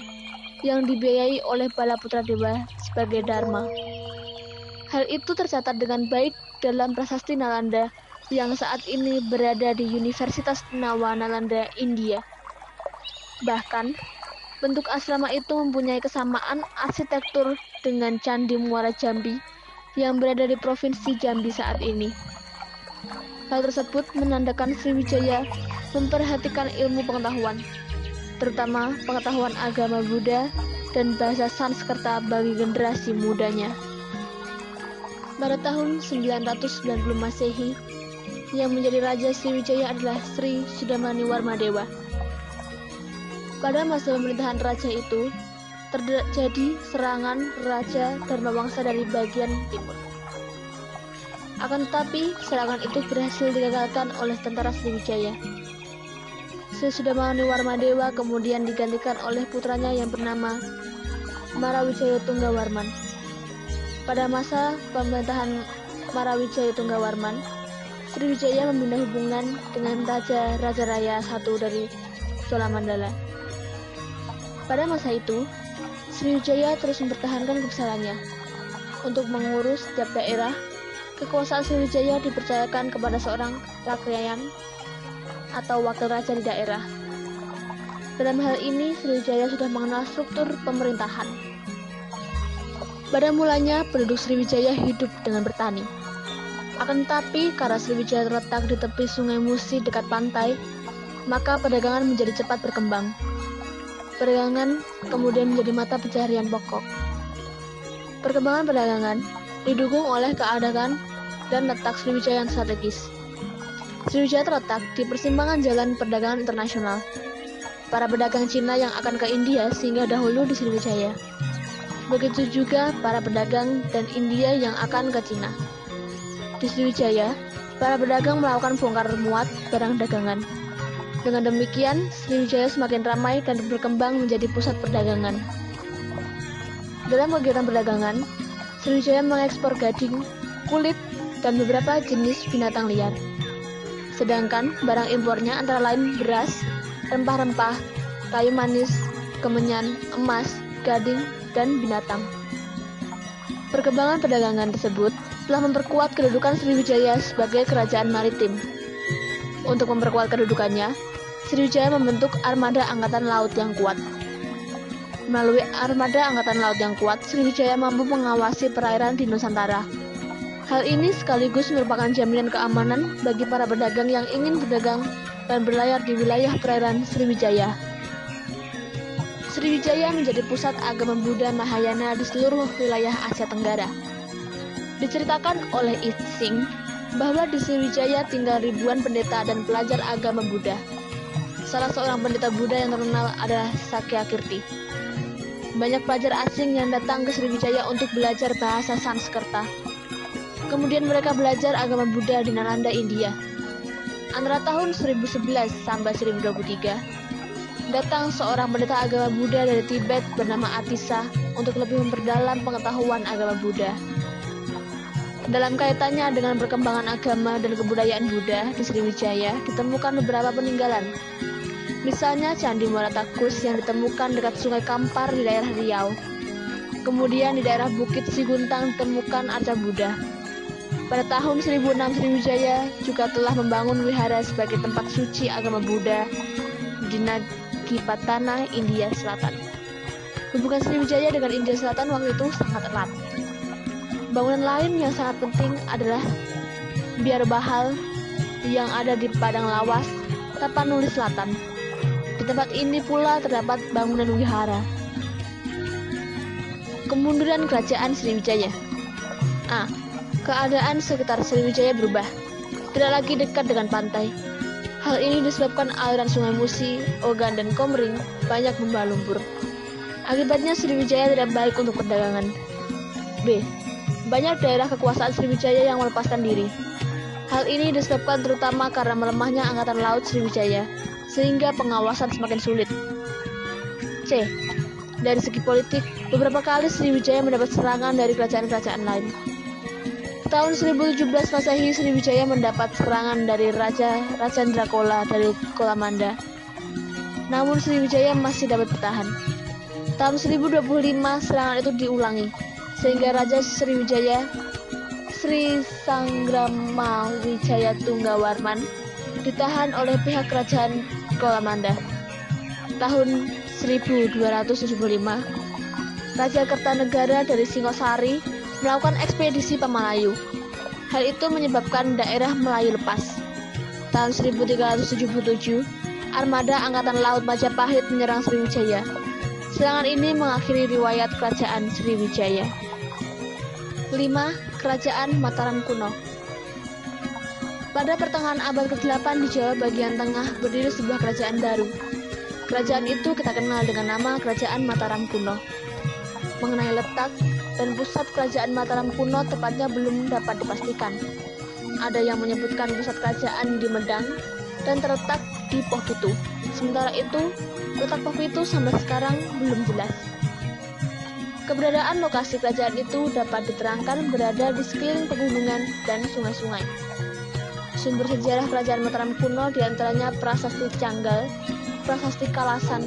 yang dibiayai oleh Balaputra Dewa sebagai dharma. Hal itu tercatat dengan baik dalam prasasti Nalanda yang saat ini berada di Universitas Nawa Nalanda, India. Bahkan, bentuk asrama itu mempunyai kesamaan arsitektur dengan Candi Muara Jambi yang berada di Provinsi Jambi saat ini. Hal tersebut menandakan Sriwijaya memperhatikan ilmu pengetahuan, terutama pengetahuan agama Buddha dan bahasa Sanskerta bagi generasi mudanya. Pada tahun 990 Masehi, yang menjadi Raja Sriwijaya adalah Sri Sudamani Warmadewa. Pada masa pemerintahan raja itu, terjadi serangan Raja Dharmawangsa dari bagian timur. Akan tetapi, serangan itu berhasil digagalkan oleh tentara Sriwijaya. Sri Sudamani Warmadewa kemudian digantikan oleh putranya yang bernama Marawijaya Tunggawarman. Pada masa pemerintahan Marawijaya Tunggawarman, Sriwijaya membina hubungan dengan Raja Rajaraya I dari Cholamandala. Pada masa itu, Sriwijaya terus mempertahankan kebesarannya. Untuk mengurus setiap daerah, kekuasaan Sriwijaya dipercayakan kepada seorang Rakyayan atau wakil raja di daerah. Dalam hal ini, Sriwijaya sudah mengenal struktur pemerintahan. Pada mulanya, penduduk Sriwijaya hidup dengan bertani. Akan tetapi, karena Sriwijaya terletak di tepi Sungai Musi dekat pantai, maka perdagangan menjadi cepat berkembang. Perdagangan kemudian menjadi mata pencaharian pokok. Perkembangan perdagangan didukung oleh keadaan dan letak Sriwijaya yang strategis. Sriwijaya terletak di persimpangan jalan perdagangan internasional. Para pedagang Cina yang akan ke India singgah dahulu di Sriwijaya. Begitu juga para pedagang dan India yang akan ke Cina. Di Sriwijaya, para pedagang melakukan bongkar muat barang dagangan. Dengan demikian, Sriwijaya semakin ramai dan berkembang menjadi pusat perdagangan. Dalam kegiatan perdagangan, Sriwijaya mengekspor gading, kulit, dan beberapa jenis binatang liar. Sedangkan barang impornya antara lain beras, rempah-rempah, kayu manis, kemenyan, emas, gading, dan binatang. Perkembangan perdagangan tersebut telah memperkuat kedudukan Sriwijaya sebagai kerajaan maritim. Untuk memperkuat kedudukannya, Sriwijaya membentuk armada angkatan laut yang kuat. Melalui armada angkatan laut yang kuat, Sriwijaya mampu mengawasi perairan di Nusantara. Hal ini sekaligus merupakan jaminan keamanan bagi para pedagang yang ingin berdagang dan berlayar di wilayah perairan Sriwijaya. Sriwijaya menjadi pusat agama Buddha Mahayana di seluruh wilayah Asia Tenggara. Diceritakan oleh Itsing bahwa di Sriwijaya tinggal ribuan pendeta dan pelajar agama Buddha. Salah seorang pendeta Buddha yang terkenal adalah Sakyakirti. Banyak pelajar asing yang datang ke Sriwijaya untuk belajar bahasa Sanskerta. Kemudian mereka belajar agama Buddha di Nalanda, India. Antara tahun 1011 sampai 1023, datang seorang pendeta agama Buddha dari Tibet bernama Atisa untuk lebih memperdalam pengetahuan agama Buddha. Dalam kaitannya dengan perkembangan agama dan kebudayaan Buddha di Sriwijaya, ditemukan beberapa peninggalan. Misalnya Candi Muara Takus yang ditemukan dekat Sungai Kampar di daerah Riau. Kemudian di daerah Bukit Siguntang ditemukan arca Buddha. Pada tahun 1006 Sriwijaya juga telah membangun wihara sebagai tempat suci agama Buddha di Nagipatana, India Selatan. Hubungan Sriwijaya dengan India Selatan waktu itu sangat erat. Bangunan lain yang sangat penting adalah Biar Bahal yang ada di Padang Lawas, Tapanuli Selatan. Di tempat ini pula terdapat bangunan wihara. Kemunduran Kerajaan Sriwijaya. Keadaan sekitar Sriwijaya berubah, tidak lagi dekat dengan pantai. Hal ini disebabkan aliran sungai Musi, Ogan, dan Komering banyak membawa lumpur. Akibatnya Sriwijaya tidak baik untuk perdagangan. B. Banyak daerah kekuasaan Sriwijaya yang melepaskan diri. Hal ini disebabkan terutama karena melemahnya Angkatan Laut Sriwijaya, sehingga pengawasan semakin sulit. C. Dari segi politik, beberapa kali Sriwijaya mendapat serangan dari kerajaan-kerajaan lain. Tahun 1017 Masehi, Sriwijaya mendapat serangan dari Raja Rajendra-Kola dari Kolamanda. Namun Sriwijaya masih dapat bertahan. Tahun 1025 serangan itu diulangi, sehingga Raja Sriwijaya Sri Sanggrama Wijaya Tunggawarman ditahan oleh pihak kerajaan Kolamanda. Tahun 1275, Raja Kertanegara dari Singosari melakukan ekspedisi ke Melayu. Hal itu menyebabkan daerah Melayu lepas. Tahun 1377, armada Angkatan Laut Majapahit menyerang Sriwijaya. Serangan ini mengakhiri riwayat kerajaan Sriwijaya. 5. Kerajaan Mataram kuno. Pada pertengahan abad ke-8 di Jawa bagian tengah berdiri sebuah kerajaan baru. Kerajaan itu kita kenal dengan nama Kerajaan Mataram kuno. Mengenai letak dan pusat kerajaan Mataram kuno tepatnya belum dapat dipastikan. Ada yang menyebutkan pusat kerajaan di Medang dan terletak di Pohpitu. Sementara itu, letak Pohpitu sampai sekarang belum jelas. Keberadaan lokasi kerajaan itu dapat diterangkan berada di sekeliling pegunungan dan sungai-sungai. Sumber sejarah kerajaan Mataram kuno diantaranya Prasasti Canggal, Prasasti Kalasan,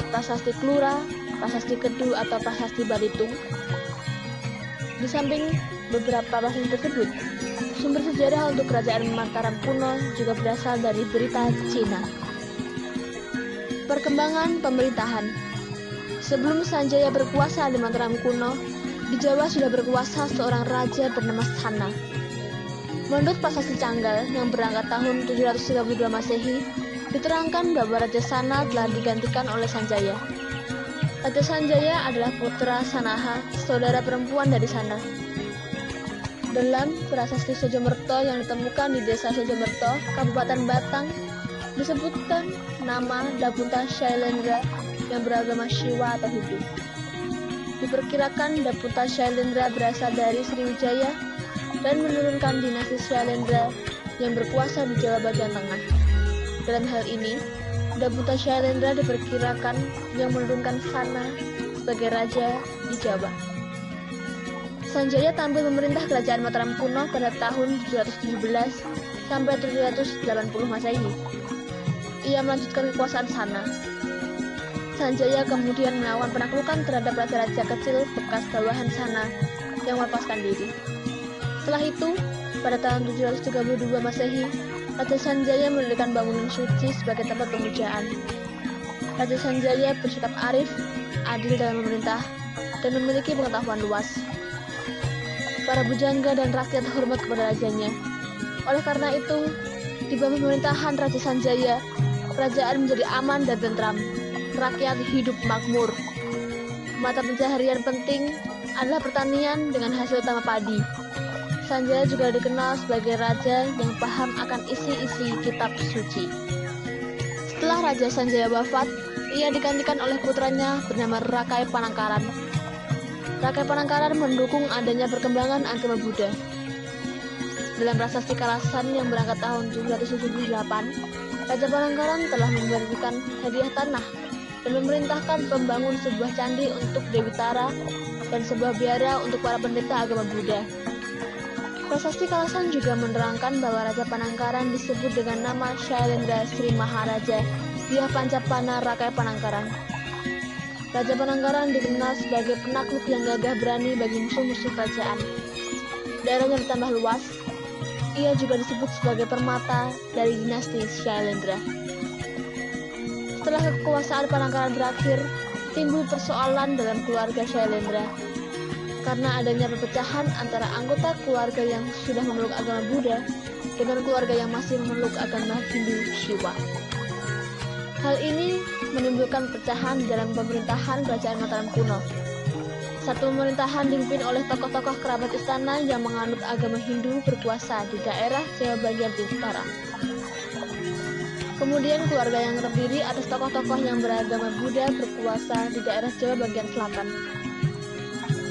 Prasasti Klura, Prasasti Kedu atau Prasasti Balitung. Di samping beberapa prasasti tersebut, sumber sejarah untuk kerajaan Mataram kuno juga berasal dari berita Cina. Perkembangan pemerintahan. Sebelum Sanjaya berkuasa di Mataram kuno, di Jawa sudah berkuasa seorang raja bernama Sana. Menurut Prasasti Canggal yang berangkat tahun 732 Masehi, diterangkan bahwa Raja Sana telah digantikan oleh Sanjaya. Raja Sanjaya adalah putra Sanaha, saudara perempuan dari Sana. Dalam prasasti Sojomerto yang ditemukan di desa Sojomerto, Kabupaten Batang, disebutkan nama Dapunta Shailendra yang beragama Shiva atau Hindu. Diperkirakan Dapunta Shailendra berasal dari Sriwijaya dan menurunkan dinasti Shailendra yang berkuasa di Jawa bagian tengah. Dalam hal ini, Dapunta Shailendra diperkirakan yang menurunkan Sana sebagai raja di Jawa. Sanjaya tampil memerintah kerajaan Mataram kuno pada tahun 717 sampai 780 Masehi. Ia melanjutkan kekuasaan Sana. Sanjaya kemudian melawan penaklukan terhadap raja-raja kecil bekas bawahan Sana yang melepaskan diri. Setelah itu, pada tahun 732 Masehi, Raja Sanjaya mendirikan bangunan suci sebagai tempat pemujaan. Raja Sanjaya bersikap arif, adil dalam memerintah, dan memiliki pengetahuan luas. Para bujangga dan rakyat hormat kepada rajanya. Oleh karena itu, di bawah pemerintahan Raja Sanjaya, kerajaan menjadi aman dan tentram. Rakyat hidup makmur. Mata pencaharian penting adalah pertanian dengan hasil utama padi. Sanjaya juga dikenal sebagai raja yang paham akan isi-isi kitab suci. Setelah Raja Sanjaya wafat, ia digantikan oleh putranya bernama Rakai Panangkaran. Rakai Panangkaran mendukung adanya perkembangan agama Buddha. Dalam prasasti Kalasan yang berangkat tahun 778, Raja Panangkaran telah memberikan hadiah tanah dan memerintahkan pembangun sebuah candi untuk Dewi Tara dan sebuah biara untuk para pendeta agama Buddha. Prasasti Kalasan juga menerangkan bahwa Raja Panangkaran disebut dengan nama Shailendra Sri Maharaja Diah Pancapana Rakai Panangkaran. Raja Panangkaran dikenal sebagai penakluk yang gagah berani bagi musuh-musuh kerajaan. Daerahnya bertambah luas. Ia juga disebut sebagai permata dari dinasti Shailendra. Setelah kekuasaan Panangkaran berakhir, timbul persoalan dalam keluarga Shailendra. Karena adanya perpecahan antara anggota keluarga yang sudah memeluk agama Buddha dengan keluarga yang masih memeluk agama Hindu Shiva. Hal ini menimbulkan perpecahan dalam pemerintahan kerajaan Mataram kuno. Satu pemerintahan dipimpin oleh tokoh-tokoh kerabat istana yang menganut agama Hindu berkuasa di daerah Jawa bagian utara. Kemudian keluarga yang terdiri atas tokoh-tokoh yang beragama Buddha berkuasa di daerah Jawa bagian selatan.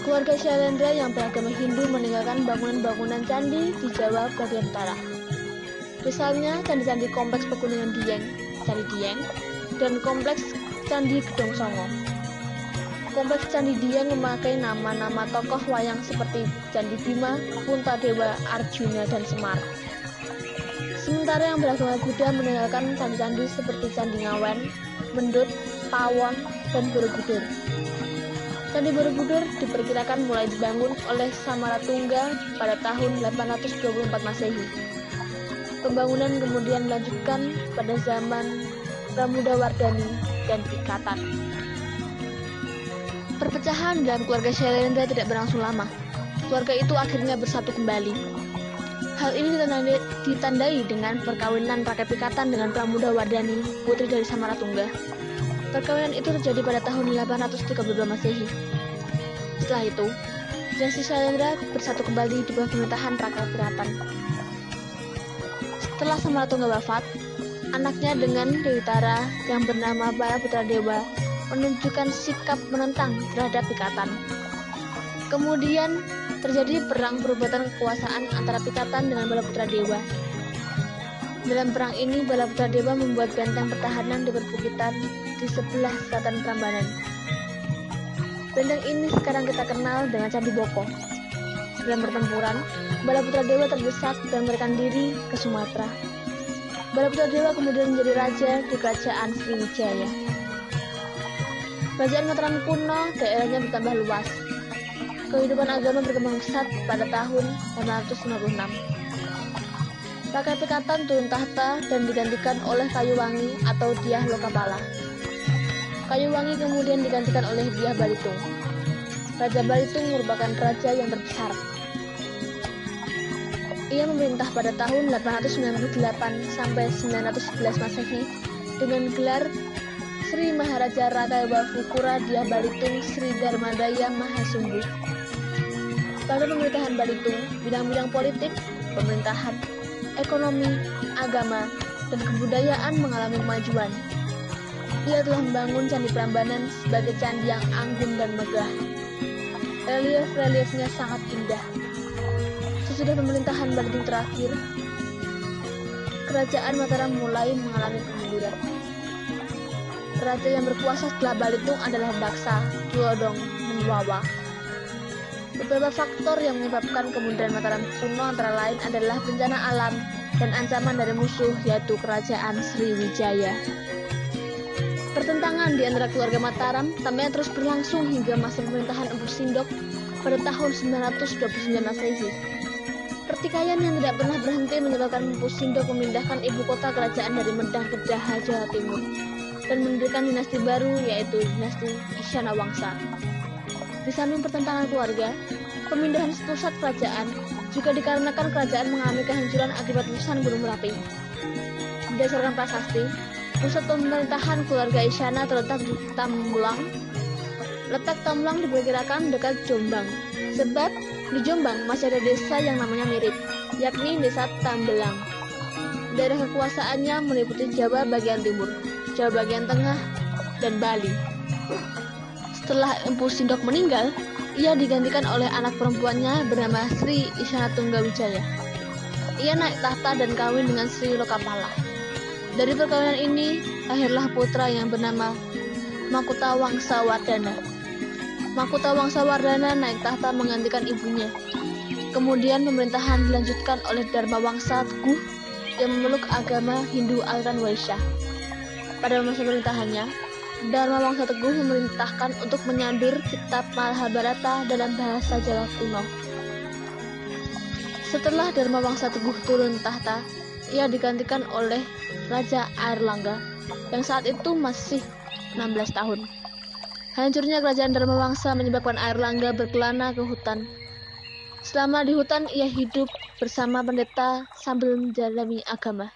Keluarga Shailendra yang beragama Hindu meninggalkan bangunan-bangunan candi di Jawa bagian utara. Misalnya candi-candi kompleks Pegunungan Dieng, Candi Dieng, dan kompleks Candi Gedong Songo. Kompleks Candi Dieng memakai nama-nama tokoh wayang seperti Candi Bima, Puntadewa, Arjuna, dan Semar. Sementara yang beragama Buddha meninggalkan candi-candi seperti Candi Ngawen, Mendut, Pawon, dan Borobudur. Candi Borobudur diperkirakan mulai dibangun oleh Samaratungga pada tahun 824 Masehi. Pembangunan kemudian dilanjutkan pada zaman Pramudawardhani dan Pikatan. Perpecahan dalam keluarga Shailendra tidak berlangsung lama. Keluarga itu akhirnya bersatu kembali. Hal ini ditandai dengan perkawinan Rakai Pikatan dengan Pramudawardhani, putri dari Samaratungga. Perkawinan itu terjadi pada tahun 832 Masehi. Setelah itu, dinasti Shailendra bersatu kembali di bawah pemerintahan Rakai Pikatan. Setelah Samaratungga wafat, anaknya dengan Dewi Tara yang bernama Balaputra Dewa menunjukkan sikap menentang terhadap Pikatan. Kemudian terjadi perang perebutan kekuasaan antara Pikatan dengan Balaputra Dewa. Dalam perang ini, Balaputra Dewa membuat benteng pertahanan di perbukitan di sebelah selatan Prambanan. Benteng ini sekarang kita kenal dengan Candi Boko. Dalam pertempuran, Balaputra Dewa terdesak dan melarikan diri ke Sumatera. Balaputra Dewa kemudian menjadi raja di kerajaan Sriwijaya. Kerajaan Mataram kuno daerahnya bertambah luas. Kehidupan agama berkembang pesat pada tahun 856. Rakai Pikatan turun tahta dan digantikan oleh Kayuwangi atau Diah Lokapala. Kayuwangi kemudian digantikan oleh Diah Balitung. Raja Balitung merupakan raja yang terbesar. Ia memerintah pada tahun 898 sampai 911 Masehi dengan gelar Sri Maharaja Rakawafukura Dyah Balitung Sri Dharmadaya Mahasungguh. Pada pemerintahan Balitung, bidang-bidang politik, pemerintahan, ekonomi, agama, dan kebudayaan mengalami kemajuan. Ia telah membangun Candi Prambanan sebagai candi yang anggun dan megah. Relief-reliefnya sangat indah. Sesudah pemerintahan Balitung terakhir, Kerajaan Mataram mulai mengalami kemunduran. Raja yang berkuasa setelah Balitung adalah Daksa, Tuodong, dan Wawa. Beberapa faktor yang menyebabkan kemunduran Mataram kuno antara lain adalah bencana alam dan ancaman dari musuh, yaitu Kerajaan Sriwijaya. Pertentangan di antara keluarga Mataram tampaknya terus berlangsung hingga masa pemerintahan Empu Sindok pada tahun 929 Masehi. Pertikaian yang tidak pernah berhenti menyebabkan Empu Sindok memindahkan ibu kota kerajaan dari Medang ke Daha, Jawa Timur, dan mendirikan dinasti baru, yaitu dinasti Isyana Wangsa. Di samping pertentangan keluarga, pemindahan pusat kerajaan juga dikarenakan kerajaan mengalami kehancuran akibat letusan Gunung Merapi. Berdasarkan prasasti, pusat pemerintahan keluarga Isyana terletak di Tambulang. Letak Tambulang diperkirakan dekat Jombang, sebab di Jombang masih ada desa yang namanya mirip, yakni Desa Tambelang. Daerah kekuasaannya meliputi Jawa bagian timur, Jawa bagian tengah, dan Bali. Setelah Empu Sindok meninggal, ia digantikan oleh anak perempuannya bernama Sri Isyana Tunggawijaya. Ia naik tahta dan kawin dengan Sri Lokapala. Dari perkawinan ini, lahirlah putra yang bernama Makutha Wangsawardhana. Makutha Wangsawardhana naik tahta menggantikan ibunya. Kemudian pemerintahan dilanjutkan oleh Dharma Wangsa Teguh yang memeluk agama Hindu aliran Waisya. Pada masa pemerintahannya, Dharma Wangsa Teguh memerintahkan untuk menyadur kitab Mahabharata dalam bahasa Jawa kuno. Setelah Dharma Wangsa Teguh turun tahta, ia digantikan oleh Raja Airlangga yang saat itu masih 16 tahun. Hancurnya kerajaan Dharma Wangsa menyebabkan Airlangga berkelana ke hutan. Selama di hutan, ia hidup bersama pendeta sambil menjalani agama.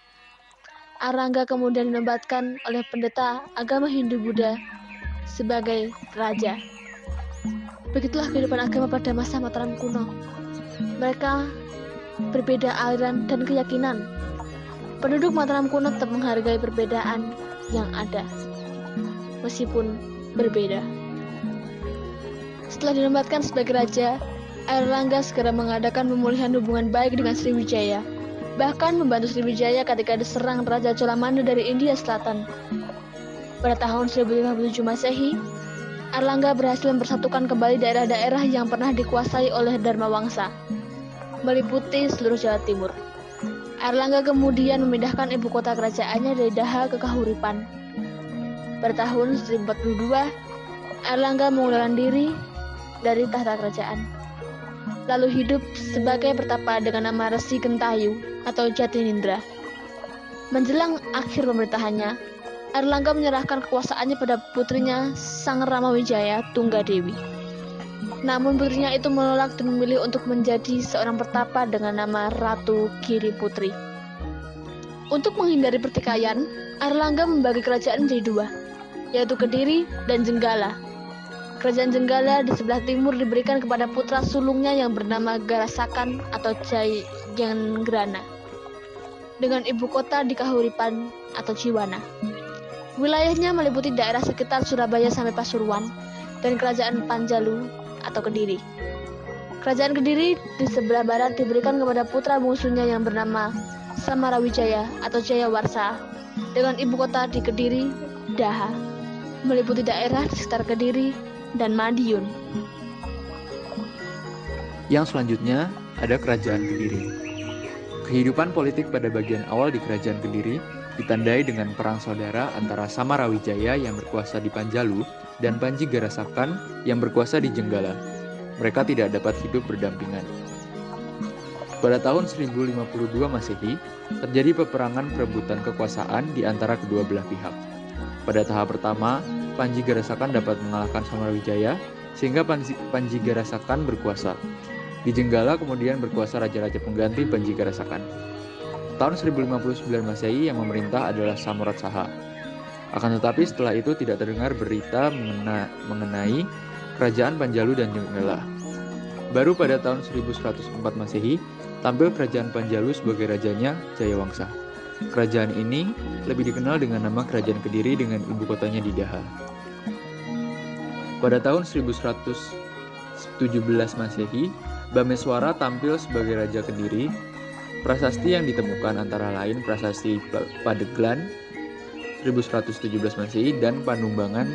Airlangga kemudian dinobatkan oleh pendeta agama Hindu-Buddha sebagai raja. Begitulah kehidupan agama pada masa Mataram kuno. Mereka berbeda aliran dan keyakinan. Penduduk Mataram kuno tetap menghargai perbedaan yang ada, meskipun berbeda. Setelah dinobatkan sebagai raja, Airlangga segera mengadakan pemulihan hubungan baik dengan Sriwijaya, bahkan membantu Sriwijaya ketika diserang Raja Cholamanda dari India Selatan. Pada tahun 1057 Masehi, Airlangga berhasil mempersatukan kembali daerah-daerah yang pernah dikuasai oleh Dharma Wangsa, meliputi seluruh Jawa Timur. Airlangga kemudian memindahkan ibu kota kerajaannya dari Daha ke Kahuripan. Pada tahun 1042, Airlangga mengundurkan diri dari tahta kerajaan, lalu hidup sebagai pertapa dengan nama Resi Gentayu atau Jatinindra. Menjelang akhir pemerintahannya, Airlangga menyerahkan kekuasaannya pada putrinya Sang Ramawijaya Tunggadewi. Namun putrinya itu menolak dan memilih untuk menjadi seorang pertapa dengan nama Ratu Giri Putri. Untuk menghindari pertikaian, Airlangga membagi kerajaan menjadi dua, yaitu Kediri dan Jenggala. Kerajaan Jenggala di sebelah timur diberikan kepada putra sulungnya yang bernama Garasakan atau Jayenggrana, dengan ibu kota di Kahuripan atau Jiwana. Wilayahnya meliputi daerah sekitar Surabaya sampai Pasuruan dan kerajaan Panjalu atau Kediri. Kerajaan Kediri di sebelah barat diberikan kepada putra bungsunya yang bernama Samarawijaya atau Jayawarsa, dengan ibu kota di Kediri, Daha, meliputi daerah di sekitar Kediri dan Madiun. Yang selanjutnya ada Kerajaan Kediri. Kehidupan politik pada bagian awal di Kerajaan Kediri ditandai dengan perang saudara antara Samarawijaya yang berkuasa di Panjalu dan Panji Garasakan yang berkuasa di Jenggala. Mereka tidak dapat hidup berdampingan. Pada tahun 1052 Masehi, terjadi peperangan perebutan kekuasaan di antara kedua belah pihak. Pada tahap pertama, Panji Garasakan dapat mengalahkan Samarawijaya, sehingga Panji Garasakan berkuasa. Di Jenggala kemudian berkuasa raja-raja pengganti Panji Garasakan. Tahun 1059 Masehi yang memerintah adalah Samuratshaha. Akan tetapi setelah itu tidak terdengar berita mengenai kerajaan Panjalu dan Jenggala. Baru pada tahun 1104 Masehi, tampil kerajaan Panjalu sebagai rajanya Jayawangsa. Kerajaan ini lebih dikenal dengan nama Kerajaan Kediri dengan ibu kotanya di Daha. Pada tahun 1117 Masehi, Bameswara tampil sebagai Raja Kediri. Prasasti yang ditemukan antara lain Prasasti Padeglan 1117 Masehi dan Panumbangan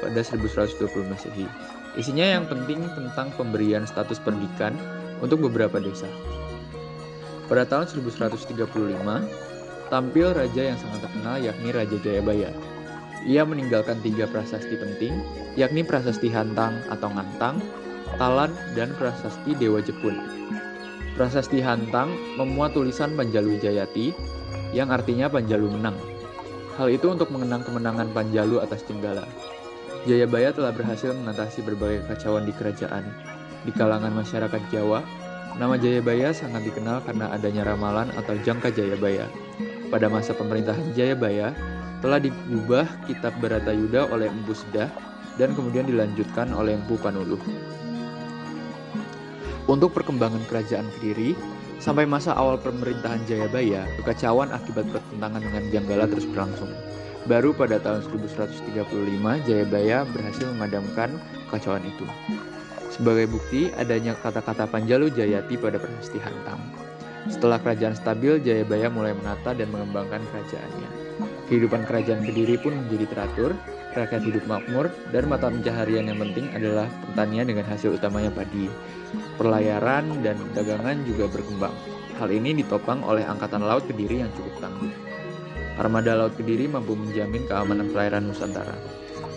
pada 1120 Masehi. Isinya yang penting tentang pemberian status pendidikan untuk beberapa desa. Pada tahun 1135, tampil raja yang sangat terkenal yakni Raja Jayabaya. Ia meninggalkan 3 prasasti penting, yakni Prasasti Hantang atau Ngantang, Talan, dan Prasasti Dewa Jepun. Prasasti Hantang memuat tulisan Panjalu Jayati yang artinya Panjalu menang. Hal itu untuk mengenang kemenangan Panjalu atas Jenggala. Jayabaya telah berhasil mengatasi berbagai kekacauan di kerajaan. Di kalangan masyarakat Jawa, nama Jayabaya sangat dikenal karena adanya ramalan atau Jangka Jayabaya. Pada masa pemerintahan Jayabaya, telah diubah kitab Baratayuda oleh Empu Sedah dan kemudian dilanjutkan oleh Empu Panuluh. Untuk perkembangan kerajaan Kediri, sampai masa awal pemerintahan Jayabaya, kekacauan akibat pertentangan dengan Jenggala terus berlangsung. Baru pada tahun 1135, Jayabaya berhasil memadamkan kekacauan itu. Sebagai bukti adanya kata-kata Panjalu Jayati pada Prasasti Hantang. Setelah kerajaan stabil, Jayabaya mulai menata dan mengembangkan kerajaannya. Kehidupan kerajaan Kediri pun menjadi teratur, rakyat hidup makmur, dan mata pencaharian yang penting adalah pertanian dengan hasil utamanya padi. Perlayaran dan dagangan juga berkembang. Hal ini ditopang oleh Angkatan Laut Kediri yang cukup tangguh. Armada Laut Kediri mampu menjamin keamanan perairan Nusantara.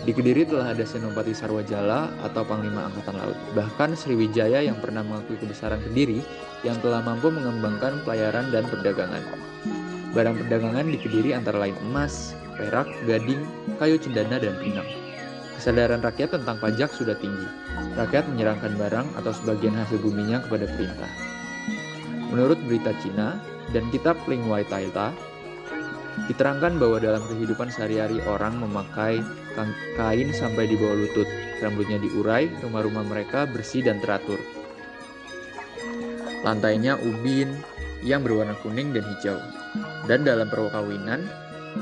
Di Kediri telah ada Senopati Sarwajala atau Panglima Angkatan Laut. Bahkan Sriwijaya yang pernah mengakui kebesaran Kediri yang telah mampu mengembangkan pelayaran dan perdagangan. Barang perdagangan di Kediri antara lain emas, perak, gading, kayu cendana, dan pinang. Kesadaran rakyat tentang pajak sudah tinggi. Rakyat menyerahkan barang atau sebagian hasil buminya kepada perintah. Menurut berita Cina dan kitab Ling Wai Taita, diterangkan bahwa dalam kehidupan sehari-hari orang memakai kain sampai di bawah lutut, rambutnya diurai, rumah-rumah mereka bersih dan teratur. Lantainya ubin yang berwarna kuning dan hijau. Dan dalam perkawinan,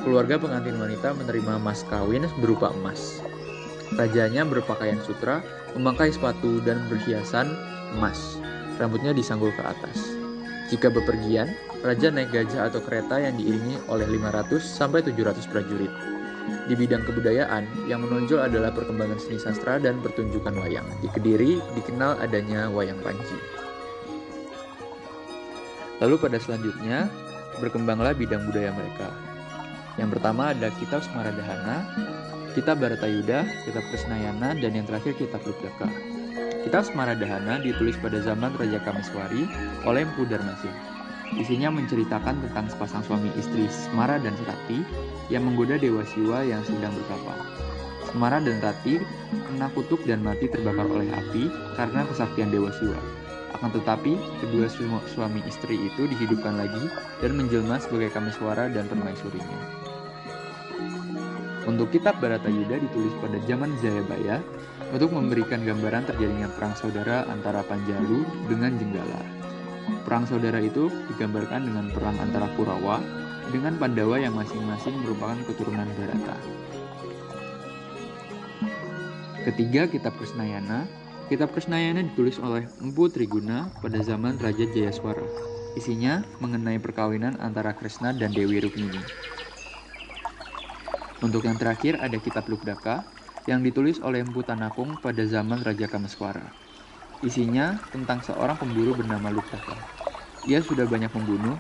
keluarga pengantin wanita menerima mas kawin berupa emas. Rajanya berpakaian sutra, memakai sepatu dan berhiasan emas. Rambutnya disanggul ke atas. Jika bepergian, raja naik gajah atau kereta yang diiringi oleh 500 sampai 700 prajurit. Di bidang kebudayaan, yang menonjol adalah perkembangan seni sastra dan pertunjukan wayang. Di Kediri dikenal adanya wayang panji. Lalu pada selanjutnya, berkembanglah bidang budaya mereka. Yang pertama ada Kitab Smaradahana, Kitab Baratayuda, Kitab Krisnayana, dan yang terakhir Kitab Lugdaka. Kitab Smaradahana ditulis pada zaman Raja Kameswari oleh Empu Darmasih. Isinya menceritakan tentang sepasang suami istri Semara dan Rati yang menggoda Dewa Siwa yang sedang bertapa. Semara dan Rati kena kutuk dan mati terbakar oleh api karena kesaktian Dewa Siwa. Akan tetapi, kedua suami istri itu dihidupkan lagi dan menjelma sebagai Kameswara dan permaisurinya. Untuk Kitab Baratayuda ditulis pada zaman Jayabaya untuk memberikan gambaran terjadinya perang saudara antara Panjalu dengan Jenggala. Perang saudara itu digambarkan dengan perang antara Kurawa dengan Pandawa yang masing-masing merupakan keturunan Barata. Ketiga, Kitab Krisnayana. Kitab Krisnayana ditulis oleh Empu Triguna pada zaman Raja Jayaswara. Isinya mengenai perkawinan antara Kresna dan Dewi Rukmini. Untuk yang terakhir ada Kitab Lugdaka yang ditulis oleh Empu Tanakung pada zaman Raja Kameswara. Isinya tentang seorang pemburu bernama Lugdaka. Ia sudah banyak membunuh.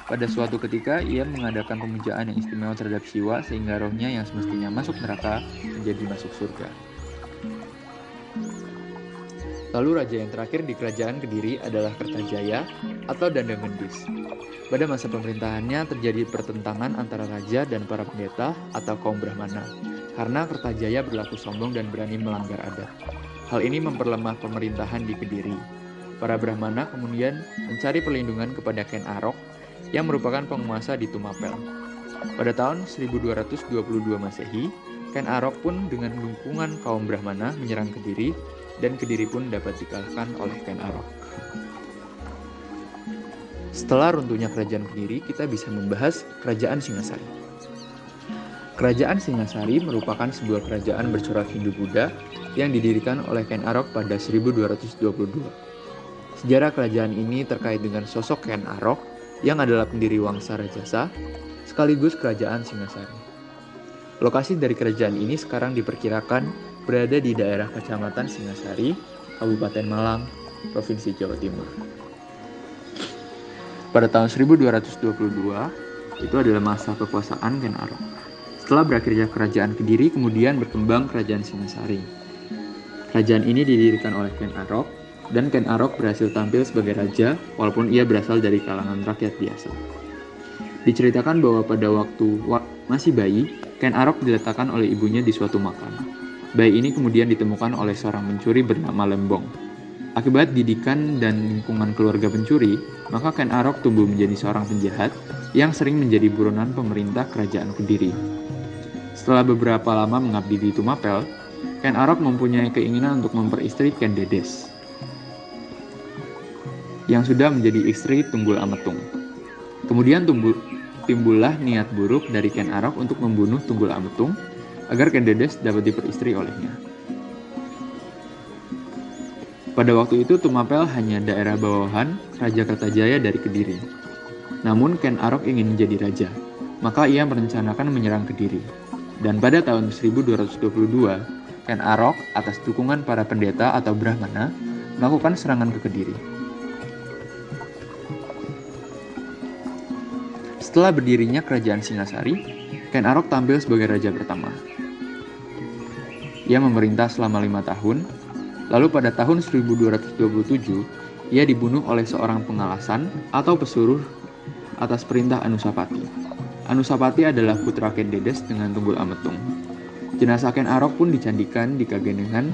Pada suatu ketika ia mengadakan pemujaan yang istimewa terhadap Siwa sehingga rohnya yang semestinya masuk neraka menjadi masuk surga. Lalu raja yang terakhir di kerajaan Kediri adalah Kertajaya atau Dandagendis. Pada masa pemerintahannya terjadi pertentangan antara raja dan para pendeta atau kaum Brahmana, karena Kertajaya berlaku sombong dan berani melanggar adat. Hal ini memperlemah pemerintahan di Kediri. Para Brahmana kemudian mencari perlindungan kepada Ken Arok yang merupakan penguasa di Tumapel. Pada tahun 1222 Masehi, Ken Arok pun dengan dukungan kaum Brahmana menyerang Kediri, dan Kediri pun dapat dikalahkan oleh Ken Arok. Setelah runtuhnya kerajaan Kediri, kita bisa membahas kerajaan Singasari. Kerajaan Singasari merupakan sebuah kerajaan bercorak Hindu-Buddha yang didirikan oleh Ken Arok pada 1222. Sejarah kerajaan ini terkait dengan sosok Ken Arok yang adalah pendiri Wangsa Rajasa sekaligus kerajaan Singasari. Lokasi dari kerajaan ini sekarang diperkirakan berada di daerah Kecamatan Singasari, Kabupaten Malang, Provinsi Jawa Timur. Pada tahun 1222, itu adalah masa kekuasaan Ken Arok. Setelah berakhirnya kerajaan Kediri, kemudian berkembang kerajaan Singasari. Kerajaan ini didirikan oleh Ken Arok, dan Ken Arok berhasil tampil sebagai raja walaupun ia berasal dari kalangan rakyat biasa. Diceritakan bahwa pada waktu masih bayi, Ken Arok diletakkan oleh ibunya di suatu makam. Bayi ini kemudian ditemukan oleh seorang pencuri bernama Lembong. Akibat didikan dan lingkungan keluarga pencuri, maka Ken Arok tumbuh menjadi seorang penjahat yang sering menjadi buronan pemerintah kerajaan Kediri. Setelah beberapa lama mengabdi di Tumapel, Ken Arok mempunyai keinginan untuk memperistri Ken Dedes, yang sudah menjadi istri Tunggul Ametung. Kemudian timbullah niat buruk dari Ken Arok untuk membunuh Tunggul Ametung agar Ken Dedes dapat diperistri olehnya. Pada waktu itu Tumapel hanya daerah bawahan Raja Kertajaya dari Kediri. Namun Ken Arok ingin menjadi raja, maka ia merencanakan menyerang Kediri. Dan pada tahun 1222, Ken Arok atas dukungan para pendeta atau Brahmana melakukan serangan ke Kediri. Setelah berdirinya kerajaan Singasari, Ken Arok tampil sebagai raja pertama. Ia memerintah selama 5 tahun, lalu pada tahun 1227, ia dibunuh oleh seorang pengalasan atau pesuruh atas perintah Anusapati. Anusapati adalah putra Ken Dedes dengan Tunggul Ametung. Jenazah Ken Arok pun dicandikan di Kagenengan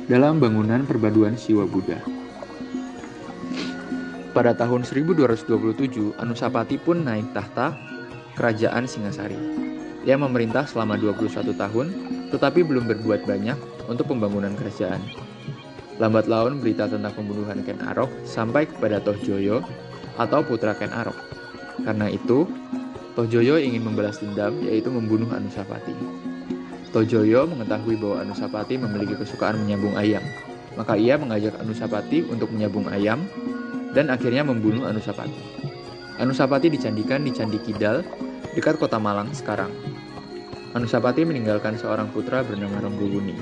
dalam bangunan perpaduan Siwa Buddha. Pada tahun 1227, Anusapati pun naik tahta kerajaan Singasari. Ia memerintah selama 21 tahun, tetapi belum berbuat banyak untuk pembangunan kerajaan. Lambat laun berita tentang pembunuhan Ken Arok sampai kepada Tohjoyo atau putra Ken Arok. Karena itu, Tohjoyo ingin membalas dendam, yaitu membunuh Anusapati. Tohjoyo mengetahui bahwa Anusapati memiliki kesukaan menyambung ayam. Maka ia mengajak Anusapati untuk menyambung ayam, dan akhirnya membunuh Anusapati. Anusapati dicandikan di Candi Kidal, dekat kota Malang sekarang. Anusapati meninggalkan seorang putra bernama Ronggowuni.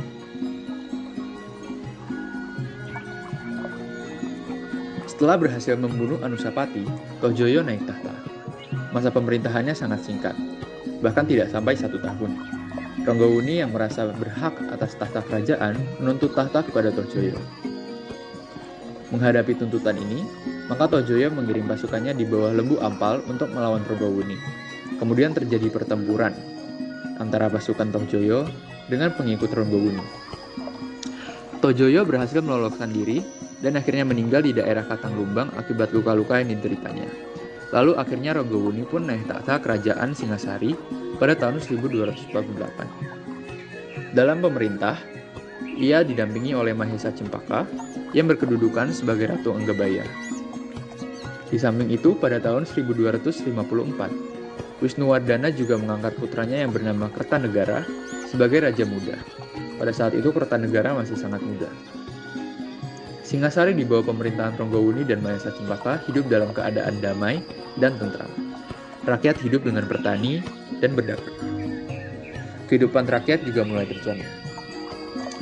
Setelah berhasil membunuh Anusapati, Tohjoyo naik tahta. Masa pemerintahannya sangat singkat, bahkan tidak sampai 1 tahun. Ronggowuni yang merasa berhak atas tahta kerajaan menuntut tahta kepada Tohjoyo. Menghadapi tuntutan ini, maka Tohjoyo mengirim pasukannya di bawah Lembu Ampal untuk melawan Ronggowuni. Kemudian terjadi pertempuran antara pasukan Tohjoyo dengan pengikut Ronggowuni. Tohjoyo berhasil meloloskan diri dan akhirnya meninggal di daerah Katanglumbang akibat luka-luka yang dideritanya. Lalu akhirnya Ronggowuni pun naik tahta kerajaan Singasari pada tahun 1248. Dalam pemerintah, ia didampingi oleh Mahesa Cempaka yang berkedudukan sebagai Ratu Anggabaya. Di samping itu, pada tahun 1254, Wisnuwardana juga mengangkat putranya yang bernama Kertanegara sebagai Raja Muda. Pada saat itu Kertanegara masih sangat muda. Singasari di bawah pemerintahan Ronggowuni dan Mahesa Cempaka hidup dalam keadaan damai dan tentram. Rakyat hidup dengan bertani dan berdagang. Kehidupan rakyat juga mulai terjamin.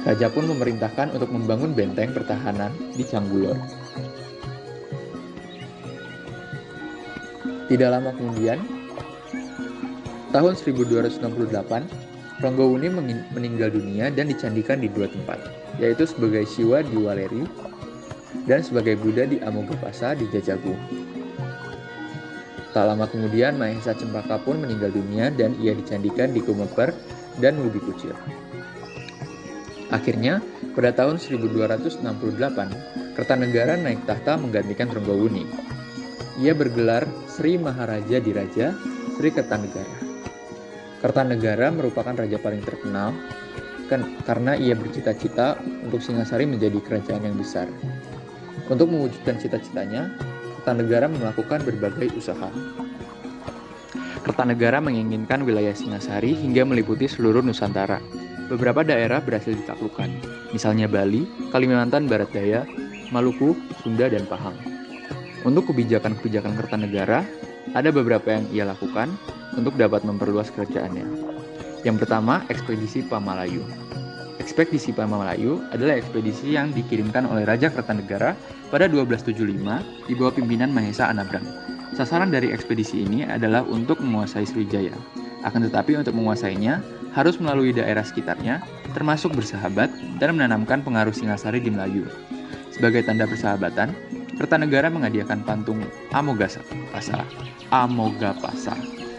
Raja pun memerintahkan untuk membangun benteng pertahanan di Canggulor. Tidak lama kemudian, tahun 1268, Ronggowuni meninggal dunia dan dicandikan di 2 tempat, yaitu sebagai Siwa di Waleri dan sebagai Buddha di Amoghapasa di Jajagung. Tak lama kemudian, Mahesa Cempaka pun meninggal dunia dan ia dicandikan di Kumeper dan Wubi Kucir. Akhirnya, pada tahun 1268, Kertanegara naik tahta menggantikan Ronggowuni. Ia bergelar Sri Maharaja Diraja Sri Kertanegara. Kertanegara merupakan raja paling terkenal karena ia bercita-cita untuk Singasari menjadi kerajaan yang besar. Untuk mewujudkan cita-citanya, Kertanegara melakukan berbagai usaha. Kertanegara menginginkan wilayah Singasari hingga meliputi seluruh Nusantara. Beberapa daerah berhasil ditaklukkan, misalnya Bali, Kalimantan Barat Daya, Maluku, Sunda, dan Pahang. Untuk kebijakan-kebijakan Kertanegara, ada beberapa yang ia lakukan untuk dapat memperluas kerajaannya. Yang pertama, ekspedisi Pamalayu. Ekspedisi Pamalayu adalah ekspedisi yang dikirimkan oleh Raja Kertanegara pada 1275 di bawah pimpinan Mahesa Anabrang. Sasaran dari ekspedisi ini adalah untuk menguasai Sriwijaya. Akan tetapi untuk menguasainya harus melalui daerah sekitarnya, termasuk bersahabat dan menanamkan pengaruh Singasari di Melayu. Sebagai tanda persahabatan, Kertanegara menghadiahkan patung Amogapasa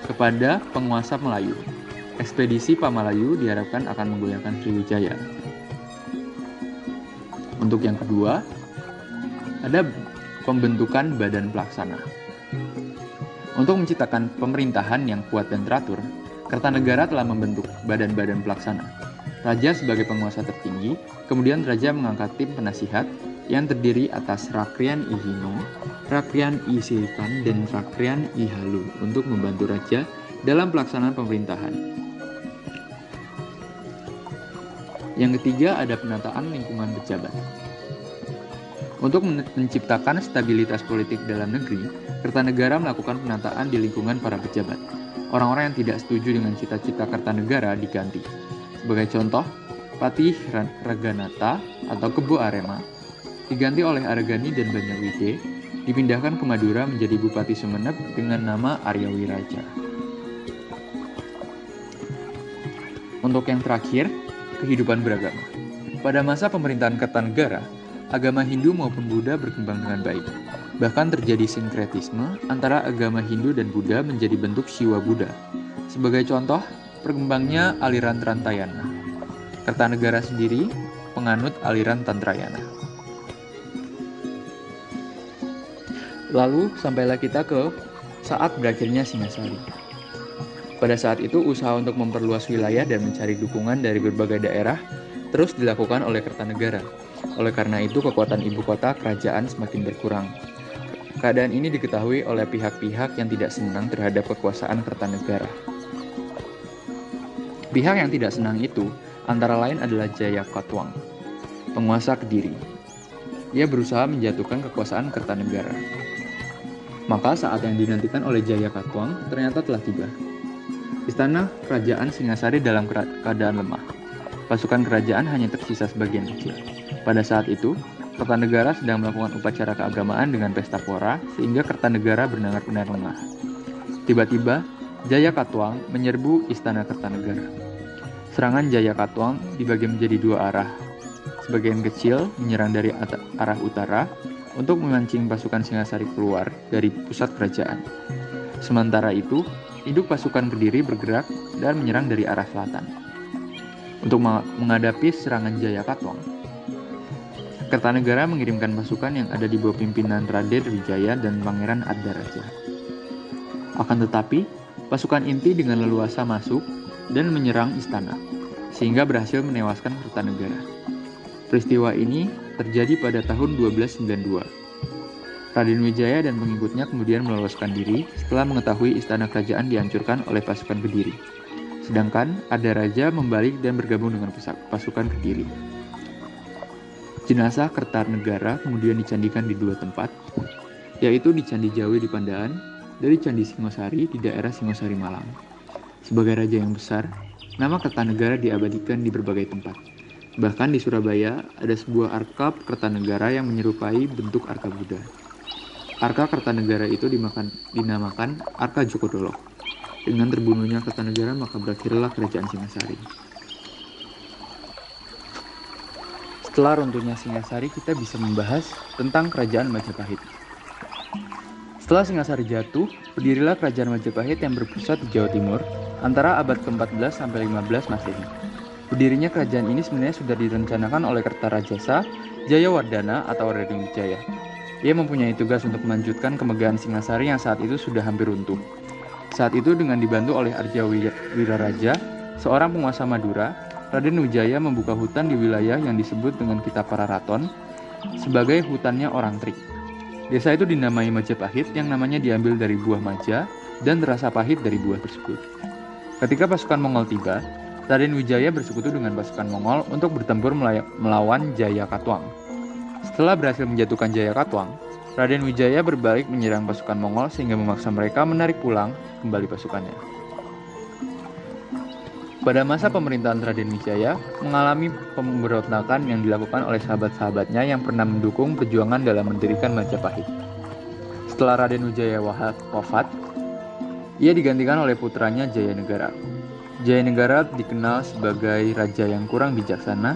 kepada penguasa Melayu. Ekspedisi Pamalayu diharapkan akan menggoyahkan Sriwijaya. Untuk yang kedua, ada pembentukan badan pelaksana. Untuk menciptakan pemerintahan yang kuat dan teratur, Kertanegara telah membentuk badan-badan pelaksana. Raja sebagai penguasa tertinggi, kemudian Raja mengangkat tim penasihat yang terdiri atas Rakrian I Hino, Rakrian I Sirikan, dan Rakrian I Halu untuk membantu Raja dalam pelaksanaan pemerintahan. Yang ketiga ada penataan lingkungan pejabat. Untuk menciptakan stabilitas politik dalam negeri, Kertanegara melakukan penataan di lingkungan para pejabat. Orang-orang yang tidak setuju dengan cita-cita Kertanegara diganti. Sebagai contoh, Patih Raganata atau Kebo Arema diganti oleh Aragani dan Banyawide, dipindahkan ke Madura menjadi Bupati Sumeneb dengan nama Aryawiraja. Untuk yang terakhir, kehidupan beragama. Pada masa pemerintahan Kertanegara, agama Hindu maupun Buddha berkembang dengan baik. Bahkan terjadi sinkretisme antara agama Hindu dan Buddha menjadi bentuk Shiva Buddha. Sebagai contoh, berkembangnya aliran Trantayana. Kertanegara sendiri penganut aliran Tantrayana. Lalu sampailah kita ke saat berakhirnya Singasari. Pada saat itu usaha untuk memperluas wilayah dan mencari dukungan dari berbagai daerah terus dilakukan oleh Kertanegara. Oleh karena itu kekuatan ibu kota kerajaan semakin berkurang. Keadaan ini diketahui oleh pihak-pihak yang tidak senang terhadap kekuasaan Kertanegara. Pihak yang tidak senang itu antara lain adalah Jayakatwang, penguasa Kediri. Ia berusaha menjatuhkan kekuasaan Kertanegara. Maka saat yang dinantikan oleh Jayakatwang ternyata telah tiba. Istana kerajaan Singasari dalam keadaan lemah. Pasukan kerajaan hanya tersisa sebagian kecil. Pada saat itu, Kertanegara sedang melakukan upacara keagamaan dengan pesta pora sehingga Kertanegara benar-benar lengah. Tiba-tiba, Jayakatwang menyerbu istana Kertanegara. Serangan Jayakatwang dibagi menjadi dua arah. Sebagian kecil menyerang dari arah utara untuk memancing pasukan Singasari keluar dari pusat kerajaan. Sementara itu, induk pasukan Kediri bergerak dan menyerang dari arah selatan. Untuk menghadapi serangan Jayakatwang, Kertanegara mengirimkan pasukan yang ada di bawah pimpinan Raden Wijaya dan Pangeran Adaraja. Akan tetapi, pasukan inti dengan leluasa masuk dan menyerang istana, sehingga berhasil menewaskan Kertanegara. Peristiwa ini terjadi pada tahun 1292. Raden Wijaya dan pengikutnya kemudian meloloskan diri setelah mengetahui istana kerajaan dihancurkan oleh pasukan Kediri. Sedangkan Adaraja membalik dan bergabung dengan pasukan Kediri. Jenazah Kertanegara kemudian dicandikan di dua tempat, yaitu di Candi Jawi di Pandaan dan di Candi Singosari di daerah Singosari Malang. Sebagai raja yang besar, nama Kertanegara diabadikan di berbagai tempat. Bahkan di Surabaya ada sebuah arka Kertanegara yang menyerupai bentuk arka Buddha. Arka Kertanegara itu dinamakan Arka Jogodolo. Dengan terbunuhnya Kertanegara maka berakhirlah kerajaan Singasari. Setelah runtuhnya Singasari, kita bisa membahas tentang kerajaan Majapahit. Setelah Singasari jatuh, berdirilah kerajaan Majapahit yang berpusat di Jawa Timur antara abad ke-14 sampai 15 Masehi. Berdirinya kerajaan ini sebenarnya sudah direncanakan oleh Kertarajasa Jayawardhana atau Raden Wijaya. Ia mempunyai tugas untuk melanjutkan kemegahan Singasari yang saat itu sudah hampir runtuh. Saat itu dengan dibantu oleh Arja Wiraraja, seorang penguasa Madura, Raden Wijaya membuka hutan di wilayah yang disebut dengan Kitab Pararaton sebagai hutannya orang Trik. Desa itu dinamai Majapahit yang namanya diambil dari buah maja dan terasa pahit dari buah tersebut. Ketika pasukan Mongol tiba, Raden Wijaya bersekutu dengan pasukan Mongol untuk bertempur melawan Jayakatwang. Setelah berhasil menjatuhkan Jayakatwang, Raden Wijaya berbalik menyerang pasukan Mongol sehingga memaksa mereka menarik pulang kembali pasukannya. Pada masa pemerintahan Raden Wijaya, mengalami pemberontakan yang dilakukan oleh sahabat-sahabatnya yang pernah mendukung perjuangan dalam mendirikan Majapahit. Setelah Raden Wijaya wafat, ia digantikan oleh putranya Jayanegara. Jayanegara dikenal sebagai raja yang kurang bijaksana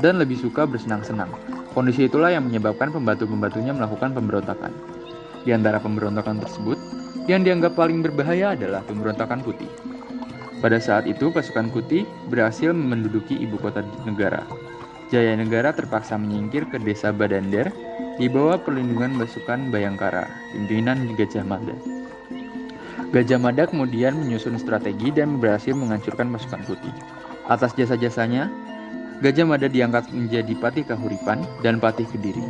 dan lebih suka bersenang-senang. Kondisi itulah yang menyebabkan pembantu-pembantunya melakukan pemberontakan. Di antara pemberontakan tersebut, yang dianggap paling berbahaya adalah pemberontakan Kuti. Pada saat itu, pasukan Kuti berhasil menduduki ibu kota negara. Jayanegara terpaksa menyingkir ke desa Badander di bawah perlindungan pasukan Bayangkara, pimpinan Gajah Mada. Gajah Mada kemudian menyusun strategi dan berhasil menghancurkan pasukan Kuti. Atas jasa-jasanya, Gajah Mada diangkat menjadi Patih Kahuripan dan Patih Kediri.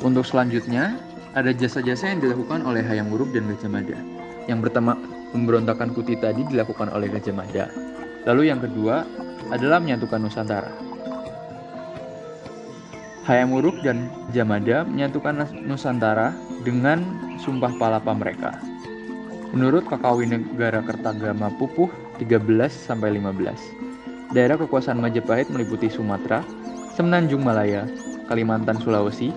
Untuk selanjutnya, ada jasa-jasa yang dilakukan oleh Hayam Wuruk dan Gajah Mada. Yang pertama, pemberontakan Kuti tadi dilakukan oleh Gajah Mada. Lalu yang kedua adalah menyatukan Nusantara. Hayam Wuruk dan Gajah Mada menyatukan Nusantara dengan Sumpah Palapa mereka. Menurut Kakawi Negara Kertagama Pupuh 13-15, daerah kekuasaan Majapahit meliputi Sumatera, Semenanjung Malaya, Kalimantan Sulawesi,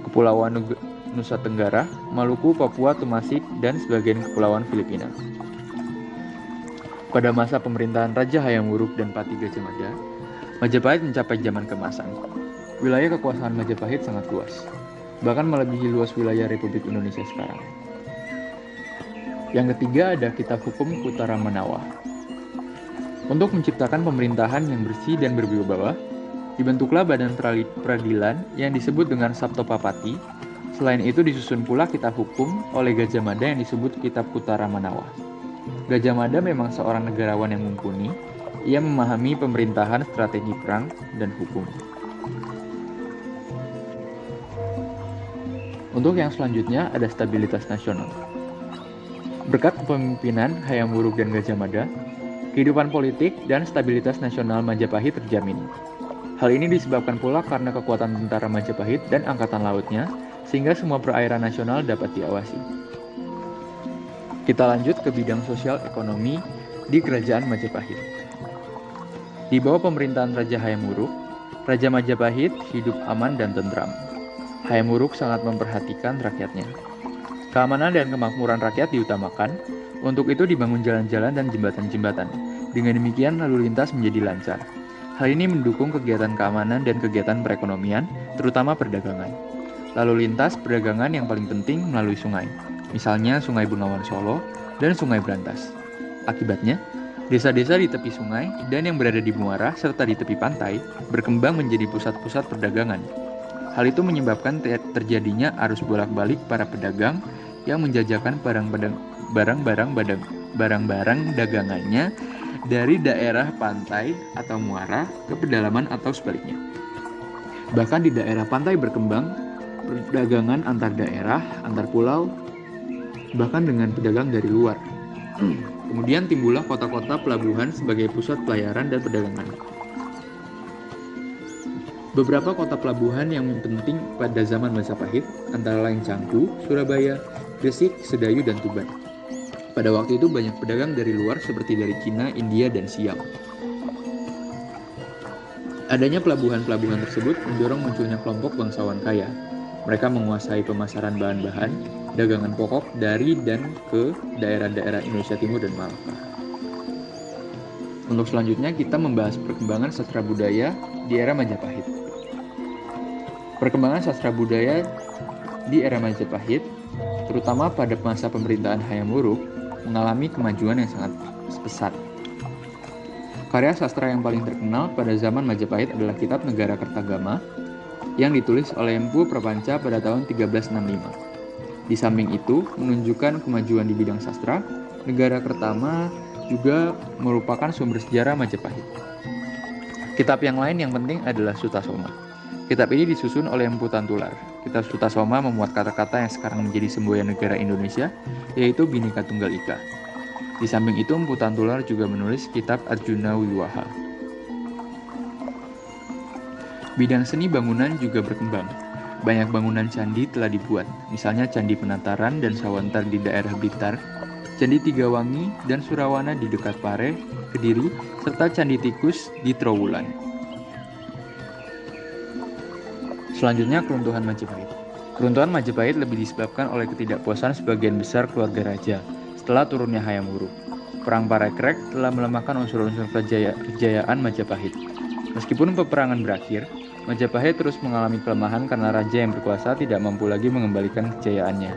Kepulauan Nusa Tenggara, Maluku, Papua, Tumasik, dan sebagian kepulauan Filipina. Pada masa pemerintahan Raja Hayam Wuruk dan Patih Gajah Mada, Majapahit mencapai zaman keemasan. Wilayah kekuasaan Majapahit sangat luas, bahkan melebihi luas wilayah Republik Indonesia sekarang. Yang ketiga ada Kitab Hukum Kutara Manawa. Untuk menciptakan pemerintahan yang bersih dan berwibawa, dibentuklah badan peradilan yang disebut dengan Saptopapati. Selain itu disusun pula kitab hukum oleh Gajah Mada yang disebut Kitab Kutara Manawa. Gajah Mada memang seorang negarawan yang mumpuni. Ia memahami pemerintahan, strategi perang, dan hukum. Untuk yang selanjutnya ada stabilitas nasional. Berkat kepemimpinan Hayam Wuruk dan Gajah Mada, kehidupan politik dan stabilitas nasional Majapahit terjamin. Hal ini disebabkan pula karena kekuatan tentara Majapahit dan angkatan lautnya, sehingga semua perairan nasional dapat diawasi. Kita lanjut ke bidang sosial ekonomi di Kerajaan Majapahit. Di bawah pemerintahan Raja Hayam Wuruk, Raja Majapahit hidup aman dan tentram. Hayam Wuruk sangat memperhatikan rakyatnya. Keamanan dan kemakmuran rakyat diutamakan, untuk itu dibangun jalan-jalan dan jembatan-jembatan. Dengan demikian lalu lintas menjadi lancar. Hal ini mendukung kegiatan keamanan dan kegiatan perekonomian, terutama perdagangan. Lalu lintas perdagangan yang paling penting melalui sungai, misalnya Sungai Bengawan Solo dan Sungai Brantas. Akibatnya, desa-desa di tepi sungai dan yang berada di muara serta di tepi pantai berkembang menjadi pusat-pusat perdagangan. Hal itu menyebabkan terjadinya arus bolak-balik para pedagang yang menjajakan barang-barang dagangannya dari daerah pantai atau muara ke pedalaman atau sebaliknya. Bahkan di daerah pantai berkembang perdagangan antar daerah, antar pulau, bahkan dengan pedagang dari luar. Kemudian timbullah kota-kota pelabuhan sebagai pusat pelayaran dan perdagangan. Beberapa kota pelabuhan yang penting pada zaman Majapahit antara lain Canggu, Surabaya, Gresik, Sedayu, dan Tuban. Pada waktu itu banyak pedagang dari luar seperti dari Cina, India, dan Siam. Adanya pelabuhan-pelabuhan tersebut mendorong munculnya kelompok bangsawan kaya. Mereka menguasai pemasaran bahan-bahan, dagangan pokok dari dan ke daerah-daerah Indonesia Timur dan Malaka. Untuk selanjutnya kita membahas perkembangan sastra budaya di era Majapahit. Perkembangan sastra budaya di era Majapahit, terutama pada masa pemerintahan Hayam Wuruk, mengalami kemajuan yang sangat pesat. Karya sastra yang paling terkenal pada zaman Majapahit adalah Kitab Negara Kertagama yang ditulis oleh Empu Prapanca pada tahun 1365. Di samping itu, menunjukkan kemajuan di bidang sastra, negara pertama juga merupakan sumber sejarah Majapahit. Kitab yang lain yang penting adalah Sutasoma. Kitab ini disusun oleh Empu Tantular. Kitab Sutasoma memuat kata-kata yang sekarang menjadi semboyan negara Indonesia, yaitu Bhinneka Tunggal Ika. Di samping itu, Empu Tantular juga menulis kitab Arjuna Wiwaha. Bidang seni bangunan juga berkembang. Banyak bangunan candi telah dibuat, misalnya Candi Penataran dan Sawantar di daerah Blitar, Candi Tigawangi dan Surawana di dekat Pare, Kediri, serta Candi Tikus di Trowulan. Selanjutnya, keruntuhan Majapahit. Keruntuhan Majapahit lebih disebabkan oleh ketidakpuasan sebagian besar keluarga raja setelah turunnya Hayam Wuruk. Perang Parekrek telah melemahkan unsur-unsur kejayaan Majapahit. Meskipun peperangan berakhir, Majapahit terus mengalami kelemahan karena raja yang berkuasa tidak mampu lagi mengembalikan kejayaannya.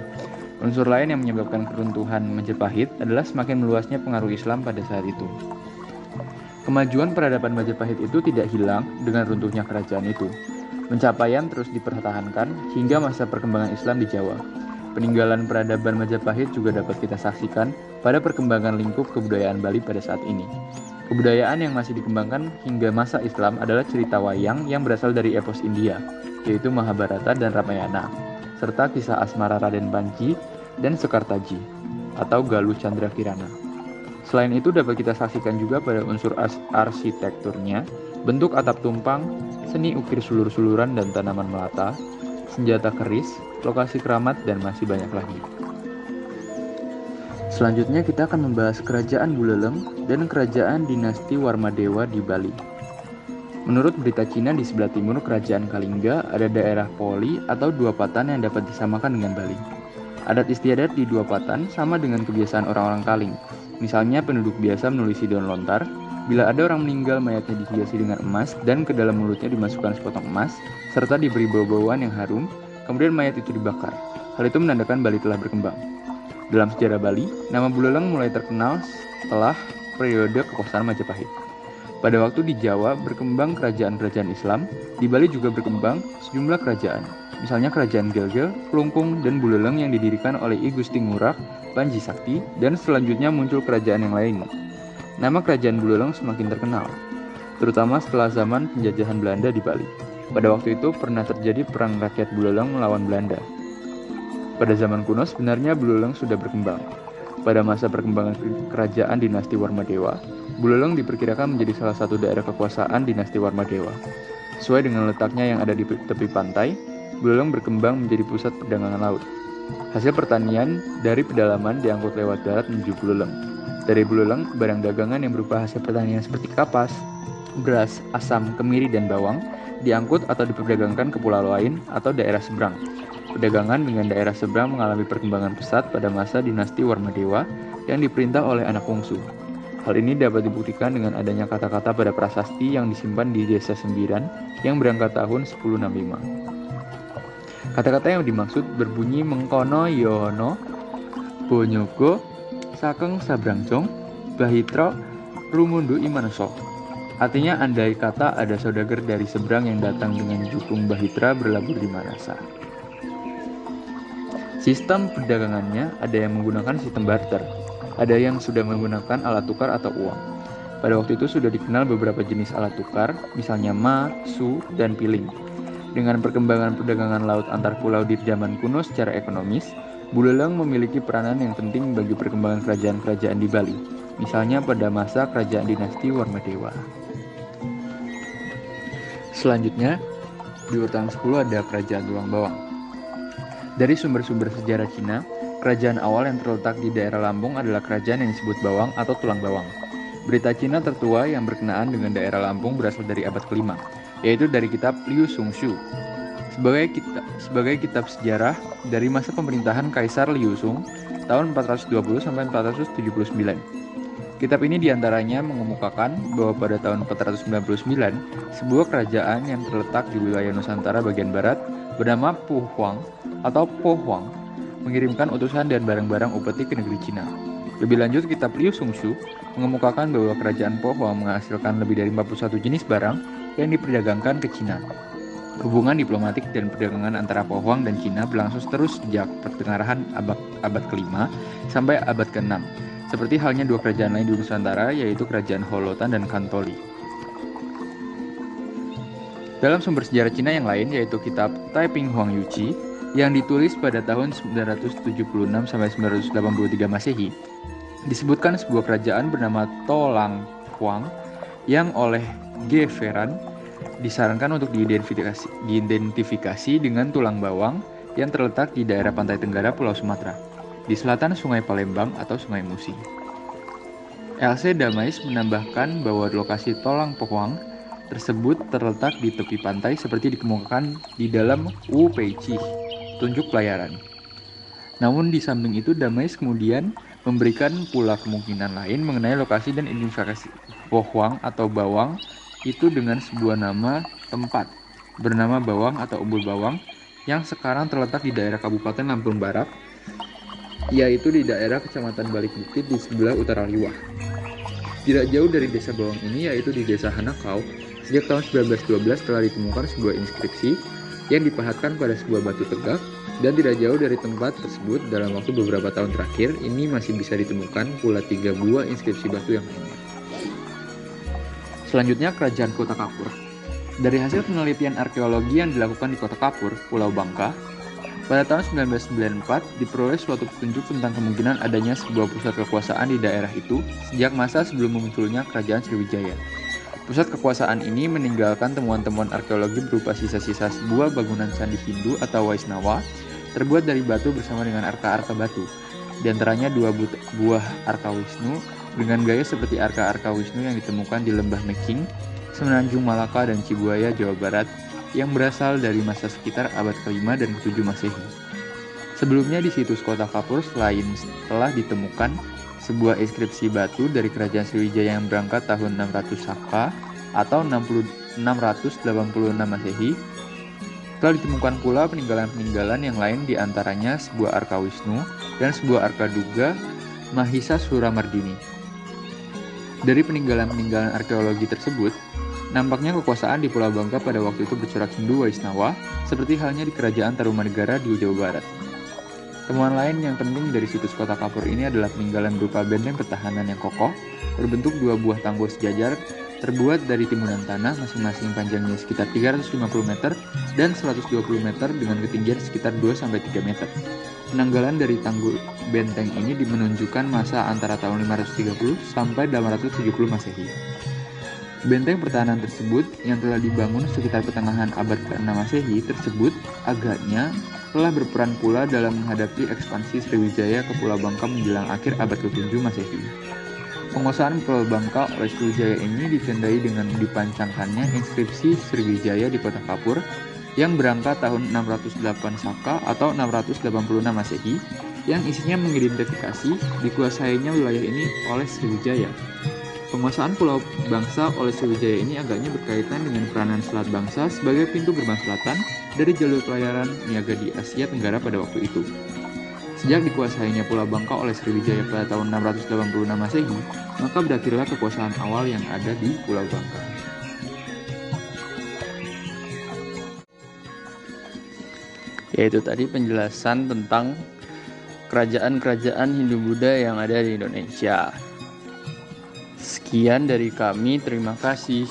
Unsur lain yang menyebabkan keruntuhan Majapahit adalah semakin meluasnya pengaruh Islam pada saat itu. Kemajuan peradaban Majapahit itu tidak hilang dengan runtuhnya kerajaan itu. Pencapaian terus dipertahankan hingga masa perkembangan Islam di Jawa. Peninggalan peradaban Majapahit juga dapat kita saksikan pada perkembangan lingkup kebudayaan Bali pada saat ini. Kebudayaan yang masih dikembangkan hingga masa Islam adalah cerita wayang yang berasal dari epos India, yaitu Mahabharata dan Ramayana, serta kisah asmara Raden Panji dan Sekartaji, atau Galuh Chandra Kirana. Selain itu dapat kita saksikan juga pada unsur arsitekturnya, bentuk atap tumpang, seni ukir sulur-suluran dan tanaman melata, senjata keris, lokasi keramat, dan masih banyak lagi. Selanjutnya kita akan membahas Kerajaan Buleleng dan Kerajaan Dinasti Warmadewa di Bali. Menurut berita Cina, di sebelah timur Kerajaan Kalingga ada daerah Poli atau Dua Patan yang dapat disamakan dengan Bali. Adat istiadat di Dua Patan sama dengan kebiasaan orang-orang Kaling. Misalnya penduduk biasa menulisi daun lontar, bila ada orang meninggal mayatnya dihiasi dengan emas dan ke dalam mulutnya dimasukkan sepotong emas, serta diberi bau-bauan yang harum, kemudian mayat itu dibakar. Hal itu menandakan Bali telah berkembang. Dalam sejarah Bali, nama Buleleng mulai terkenal setelah periode kekuasaan Majapahit. Pada waktu di Jawa berkembang kerajaan-kerajaan Islam, di Bali juga berkembang sejumlah kerajaan. Misalnya Kerajaan Gelgel, Klungkung, dan Buleleng yang didirikan oleh I Gusti Ngurah, Panji Sakti, dan selanjutnya muncul kerajaan yang lain. Nama Kerajaan Buleleng semakin terkenal, terutama setelah zaman penjajahan Belanda di Bali. Pada waktu itu pernah terjadi perang rakyat Buleleng melawan Belanda. Pada zaman kuno sebenarnya Buleleng sudah berkembang. Pada masa perkembangan kerajaan dinasti Warmadewa, Buleleng diperkirakan menjadi salah satu daerah kekuasaan dinasti Warmadewa. Sesuai dengan letaknya yang ada di tepi pantai, Buleleng berkembang menjadi pusat perdagangan laut. Hasil pertanian dari pedalaman diangkut lewat darat menuju Buleleng. Dari Buleleng, barang dagangan yang berupa hasil pertanian seperti kapas, beras, asam, kemiri, dan bawang diangkut atau diperdagangkan ke pulau lain atau daerah seberang. Perdagangan dengan daerah seberang mengalami perkembangan pesat pada masa dinasti Warmadewa yang diperintah oleh anak bungsu. Hal ini dapat dibuktikan dengan adanya kata-kata pada prasasti yang disimpan di Desa Sembiran yang berangkat tahun 1065. Kata-kata yang dimaksud berbunyi mengkono yono, bonyogo, sakeng sabrangcong, bahitro, rumundu imanuso. Artinya andai kata ada saudagar dari seberang yang datang dengan jukung bahitra berlabuh di Manasa. Sistem perdagangannya ada yang menggunakan sistem barter, ada yang sudah menggunakan alat tukar atau uang. Pada waktu itu sudah dikenal beberapa jenis alat tukar, misalnya ma, su, dan piling. Dengan perkembangan perdagangan laut antar pulau di zaman kuno secara ekonomis, Buleleng memiliki peranan yang penting bagi perkembangan kerajaan-kerajaan di Bali, misalnya pada masa kerajaan dinasti Warmadewa. Selanjutnya, di urutan 10 ada Kerajaan Tulang Bawang. Dari sumber-sumber sejarah Cina, kerajaan awal yang terletak di daerah Lampung adalah kerajaan yang disebut Bawang atau Tulang Bawang. Berita Cina tertua yang berkenaan dengan daerah Lampung berasal dari abad ke-5, yaitu dari kitab Liu Sungshu. Sebagai kitab sejarah dari masa pemerintahan Kaisar Liu Sung tahun 420 sampai 479. Kitab ini diantaranya mengemukakan bahwa pada tahun 499, sebuah kerajaan yang terletak di wilayah Nusantara bagian barat bernama Pu Huang atau Po Huang mengirimkan utusan dan barang-barang upeti ke negeri Cina. Lebih lanjut, kitab Liu Sungshu mengemukakan bahwa kerajaan Po Huang menghasilkan lebih dari 41 jenis barang yang diperdagangkan ke Cina. Hubungan diplomatik dan perdagangan antara Pohuang dan Cina berlangsung terus sejak pertengahan abad ke-5 sampai abad ke-6. Seperti halnya dua kerajaan lain di Nusantara, yaitu Kerajaan Holotan dan Kantoli. Dalam sumber sejarah Cina yang lain, yaitu kitab Taiping Huang Yuqi, yang ditulis pada tahun 976 sampai 983 Masehi, disebutkan sebuah kerajaan bernama Tolang Huang yang oleh Ge Feran disarankan untuk diidentifikasi dengan tulang bawang yang terletak di daerah pantai tenggara Pulau Sumatera, di selatan Sungai Palembang atau Sungai Musi. LC Damais menambahkan bahwa lokasi Tolang Pohuang tersebut terletak di tepi pantai seperti dikemukakan di dalam Wu Pei Chi, tunjuk pelayaran. Namun di samping itu Damais kemudian memberikan pula kemungkinan lain mengenai lokasi dan identifikasi Pohuang atau bawang itu dengan sebuah nama tempat bernama Bawang atau Umbul Bawang yang sekarang terletak di daerah Kabupaten Lampung Barat, yaitu di daerah Kecamatan Balik Bukit di sebelah utara Liwah. Tidak jauh dari desa Bawang ini, yaitu di desa Hanakau, sejak tahun 1912 telah ditemukan sebuah inskripsi yang dipahatkan pada sebuah batu tegak, dan tidak jauh dari tempat tersebut dalam waktu beberapa tahun terakhir ini masih bisa ditemukan pula 3 buah inskripsi batu yang lainnya. Selanjutnya, Kerajaan Kota Kapur. Dari hasil penelitian arkeologi yang dilakukan di Kota Kapur, Pulau Bangka, pada tahun 1994 diperoleh suatu petunjuk tentang kemungkinan adanya sebuah pusat kekuasaan di daerah itu sejak masa sebelum munculnya Kerajaan Sriwijaya. Pusat kekuasaan ini meninggalkan temuan-temuan arkeologi berupa sisa-sisa sebuah bangunan candi Hindu atau Vaisnava terbuat dari batu bersama dengan arka-arka batu, di antaranya 2 buah arka Wisnu dengan gaya seperti arka-arka Wisnu yang ditemukan di Lembah Meking, Semenanjung Malaka, dan Cibuaya, Jawa Barat, yang berasal dari masa sekitar abad ke-5 dan ke-7 Masehi. Sebelumnya di situs Kota Kapur selain telah ditemukan sebuah inskripsi batu dari Kerajaan Sriwijaya yang berangkat tahun 600 Saka atau 686 Masehi, telah ditemukan pula peninggalan-peninggalan yang lain, di antaranya sebuah arka Wisnu dan sebuah arka Duga Mahisa Suramardini. Dari peninggalan-peninggalan arkeologi tersebut, nampaknya kekuasaan di Pulau Bangka pada waktu itu bercorak Hindu Vaisnava, seperti halnya di Kerajaan Tarumanegara di Jawa Barat. Temuan lain yang penting dari situs Kota Kapur ini adalah peninggalan berupa benteng pertahanan yang kokoh, berbentuk 2 buah tanggul sejajar, terbuat dari timbunan tanah, masing-masing panjangnya sekitar 350 meter dan 120 meter dengan ketinggian sekitar 2-3 meter. Penanggalan dari tanggul benteng ini menunjukkan masa antara tahun 530 sampai 870 Masehi. Benteng pertahanan tersebut yang telah dibangun sekitar pertengahan abad ke-6 Masehi tersebut agaknya telah berperan pula dalam menghadapi ekspansi Sriwijaya ke Pulau Bangka menjelang akhir abad ke-7 Masehi. Penguasaan Pulau Bangka oleh Sriwijaya ini ditandai dengan dipancangkannya inskripsi Sriwijaya di Kota Kapur yang berangkat tahun 608 Saka atau 686 Masehi, yang isinya mengidentifikasi dikuasainya wilayah ini oleh Sriwijaya. Penguasaan Pulau Bangsa oleh Sriwijaya ini agaknya berkaitan dengan peranan Selat Bangsa sebagai pintu gerbang selatan dari jalur pelayaran niaga di Asia Tenggara pada waktu itu. Sejak dikuasainya Pulau Bangka oleh Sriwijaya pada tahun 686 Masehi, maka berakhirlah kekuasaan awal yang ada di Pulau Bangka. Yaitu tadi penjelasan tentang kerajaan-kerajaan Hindu-Buddha yang ada di Indonesia. Sekian dari kami, terima kasih.